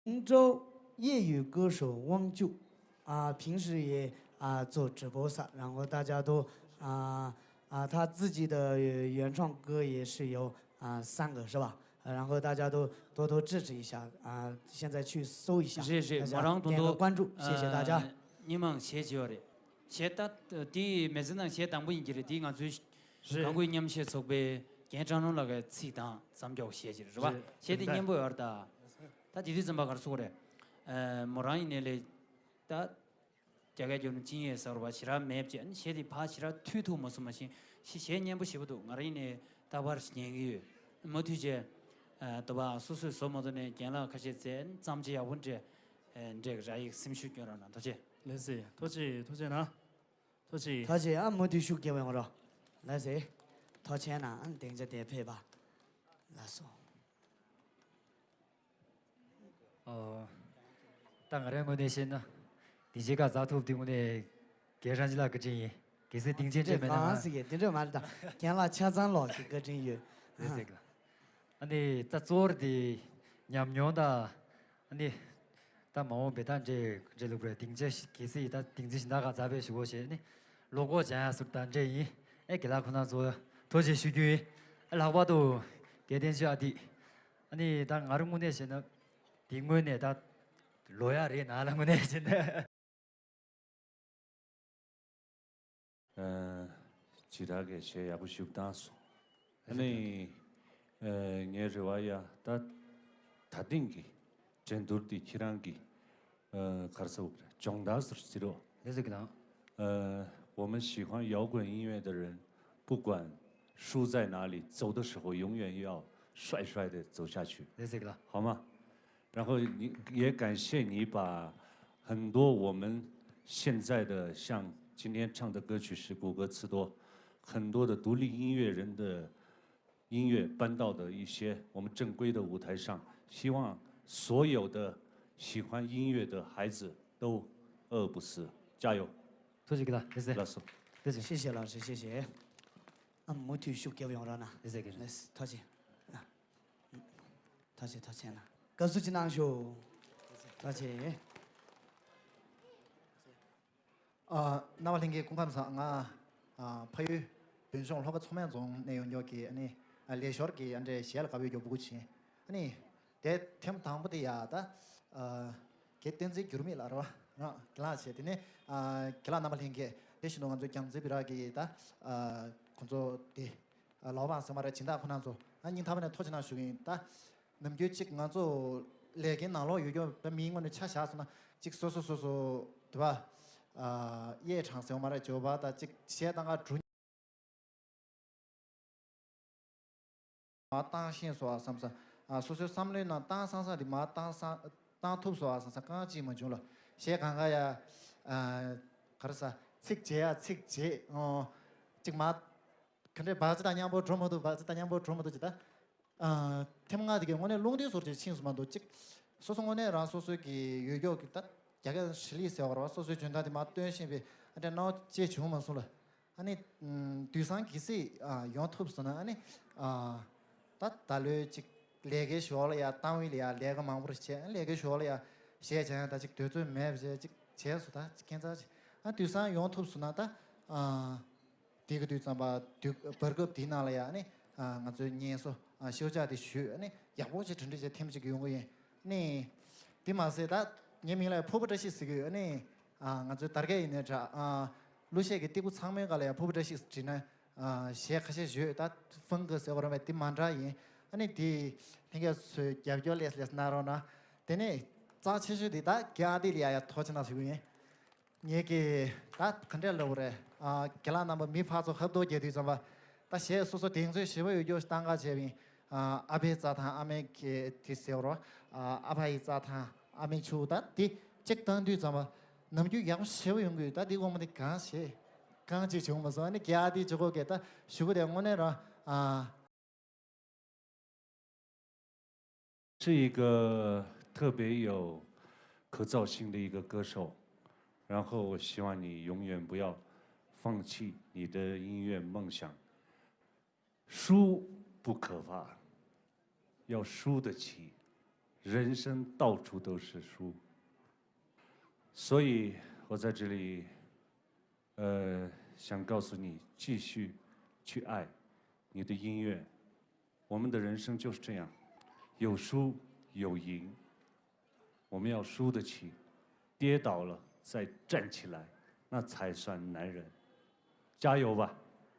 杭州。 业余歌手汪九，平时也做直播噻，然后大家都他自己的原创歌也是有3个是吧？然后大家都多多支持一下现在去搜一下，马上点个关注，谢谢大家。你们谢谢的，谢到第每次能谢当不应的第俺最，刚过你们谢做呗，现场中那个吃当咱们叫谢谢是吧？谢的你不要的，他弟弟怎么搞说的？ 모라이 내래 다 제가 좀 진행해서 봐 시라 맵지 시디 파시라 튜토 무슨 맛이 시세년 부시부도 마라이네 다바르스 얘기 뭐티제 또바 수수 소모드네 견라 카시제 잠지야 원제这个是一个什么学员了呢？多谢。来噻，多谢呢，多谢。多谢没对手给我了，来噻，掏钱呢，定着点配吧，来说。当然我那些呢，第几个早图的我那给上去了个真，给是定金这边的。是个，定这嘛的，见了钱赚了个真有。那这个，那在做的娘娘的，那他毛别单这路不定这其实他定这是那个咋别说些呢？如果讲是单这一，给他可能做多些数据，老爸都给点下的，那当俺们那些呢，定位呢他。 로얄이 나는 거네 진짜. 지라게 제 야부 쉽다소. 아니 녀르와야 다 다딩기 젠두르디 키랑기 가르쳐 정다스르지로. 我们喜欢摇滚音乐的人，不管输在哪里，走的时候永远要帅帅的走下去，这个好吗？然后你也感谢你把很多我们现在的像今天唱的歌曲是谷歌词多，很多的独立音乐人的音乐搬到的一些我们正规的舞台上，希望所有的喜欢音乐的孩子都饿不死，加油！多谢给他，谢谢。老师，谢谢老师，谢谢。没退休给我用了呢，谢谢。来，掏钱，掏钱了。告诉金囊兄，掏钱。那么听公开上朋友平常那个聪明中内容要给连小给写了个月就不够钱，在听当不的呀的给电子剧了是吧？给那些的呢给那么听这是弄就讲这边给的工作的老板什么的请他困难做，你他们的拖起那属于的，那么就这个做来给哪老有叫把民工的吃下是呢，这个说对吧？夜场什么的酒吧的这些那个主。当线索是不是所以三类呢，当上的当突说是刚基本就了，先看看呀，可是切节这个嘛，肯定把这大娘不琢磨都知道，他们这个我呢弄的时候就清楚嘛都这，所以我呢让所以给有给他这个实力小了，所以觉得的嘛短信呗，这脑解决嘛说了，对上其实用突说呢，大陆这两个学校了呀，单位里呀，两个忙不的钱，两个学校了呀，现在他这对准买不是这钱数他现在对上用途数呢他第一个对上吧对本个地拿了呀我就年说休假的学也不是真的是听不起个用个人对嘛是他年明来迫不得已是个我就大概呢这路线个第五场面个了呀迫不得已是呢先开始学他风格是我们的蛮着人第那个是也比较类似那种呢但呢早期是的他家里呀拖起那是个人你给他肯定老的给他那么没法做很多阶段是吧他现在说定罪是为有当个这边阿贝杂谈阿妹给提销了阿贝杂谈阿妹出的第这当对怎么那么就养小用的，但是我们的感谢，感谢我们说你家的这个给他学过的我那个是一个特别有可造性的一个歌手，然后我希望你永远不要放弃你的音乐梦想。输不可怕，要输得起，人生到处都是输。所以我在这里，想告诉你，继续去爱你的音乐。我们的人生就是这样，有输有赢，我们要输得起，跌倒了再站起来，那才算男人。加油吧！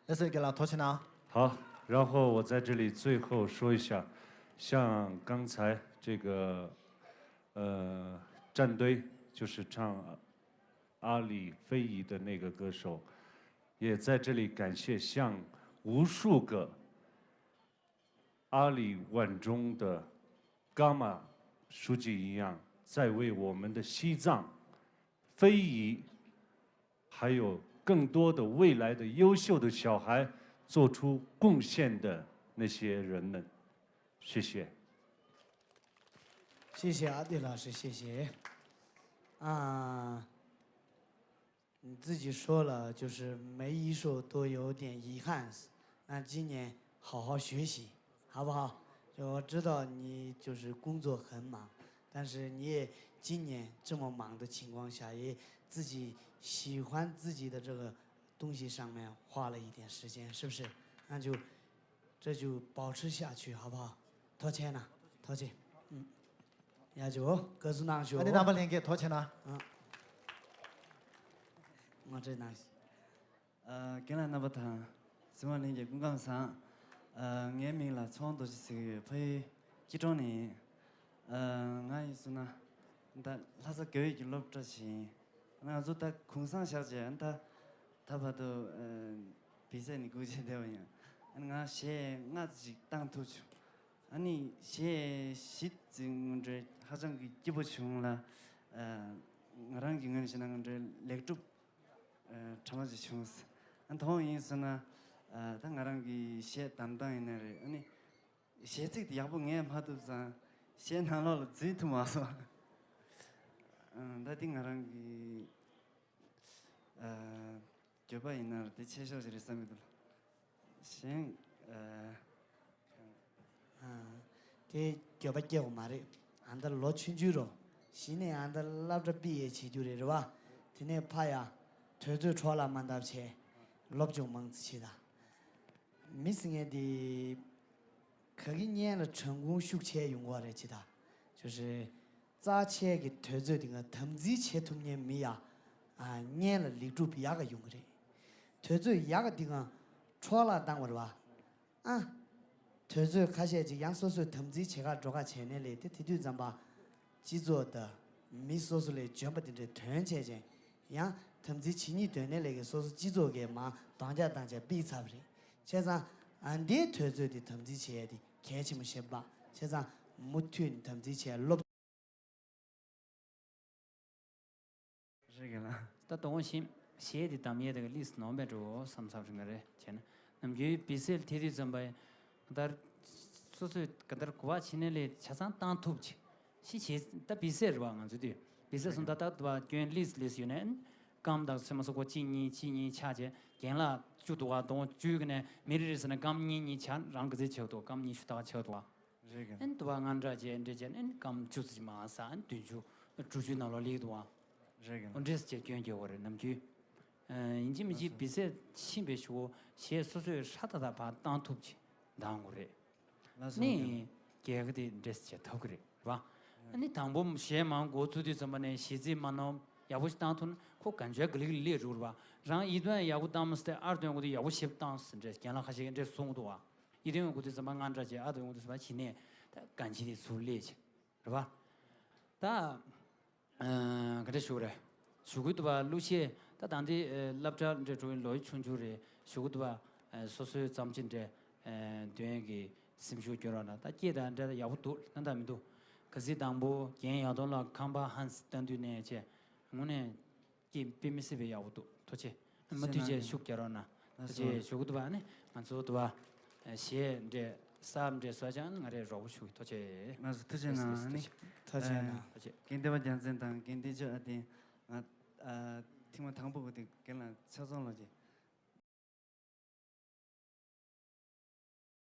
那是给他托起呢。好，然后我在这里最后说一下，像刚才这个，战队。就是唱阿里非遗的那个歌手，也在这里感谢像无数个阿里万中的伽马书记一样，在为我们的西藏非遗，还有更多的未来的优秀的小孩做出贡献的那些人们，谢谢。谢谢阿迪老师，谢谢。你自己说了，就是每一首都有点遗憾。今年好好学习，好不好？就我知道你就是工作很忙，但是你也今年这么忙的情况下，也自己喜欢自己的这个东西上面花了一点时间，是不是？这就保持下去，好不好？掏钱呢？掏钱，也就各自拿去。你哪么连给掏钱呢？我这拿。今日那不谈，希望连接公干上，俺们来创都是配几周年，俺意思呢，他是教育局录这些，那做他空上小姐，他把都比赛你估计掉样，俺写俺自己当图去， 아니 시증을 하장 기부 중라 나랑 경은 지나는 렉줍 참아지 중스 안 동인스나 당 나랑 시 담당이네 아니 시직 야봉에 하도자 시 나로 지트 마서 나팅 나랑 교바 있나 대체셔질 쌈이들 신 대 교바께 말이 안들 로춘주로 신의 안들 랍着 毕业 치주래 봐 드네 파야 퇴주 초라 만답체 럽종 멍치다 미승의的 可以念了成功学前用过的其他就是早前给退走的个他们之前童年没呀念了立住比亚个用的退走亚个地方错了当我的吧退走开始就杨叔叔他们之前个做个钱的嘞这提对咱把记住的没说出来全部的这团结钱杨他们之前你对那个说是记住个嘛当家比差不的现在俺的退走的他们之前的开起么些吧现在没退他们之前落这个啦다 동심 시에디 담에 그 리스트 넘베로 삼삼승거래 쟤는 남기 비셀 테디 점바에 다 소소 kadar kuwa chinele chasan tan thupchi si che ta biser ba ngan ju di biser sun ta ta ba gyen list yunen kam da sema so ko chi ni cha je gen la ju do wa dong ju ne me ri se na kam ni cha rang ge che do kam ni shu da che do en do ngan ra je en je en kam ju ji ma sa an du ju ju na lo li do wa on this je gyen ge wo re nam ju 인지 미지 비세 신배시고 시 소소에 사다다 봐 땅 톱지 나오래 네 개그디 드레스 더 그래 봐 아니 당봄 시에만 고투디 점만에 시지 만놈 야부시 땅톤 코 간제 글리 르 봐. 랑 이段 야부 담스테 아르던 고디 야부 십 땅스 이제 견라 하시게 이제 송도 와. 이런 고디 점만 안자지 아도 고디 봐 지네 간지디 술리지. 봐. 다 그래 쇼래. 쇼고도 봐 루시 다 단디 랍자 이제 조인 로이 춘주래. 쇼고도 봐 소소 잠진데 되게 심쇼 결혼나 다 계단 데 야부도 난다미도 그지 당보 겐 야돈라 캄바 한스 단두네 제 오늘 기 비미스베 야부도 도체 맞디제 쇼 결혼나 제 쇼고도 봐네 만소도 봐 시에 이제 사람들 사장 아래 로우쇼 도체 맞아 터제나 아니 터제나 겐데바 잔센당 겐데저 아디 팀은 당보고 겐라 쳐zon로지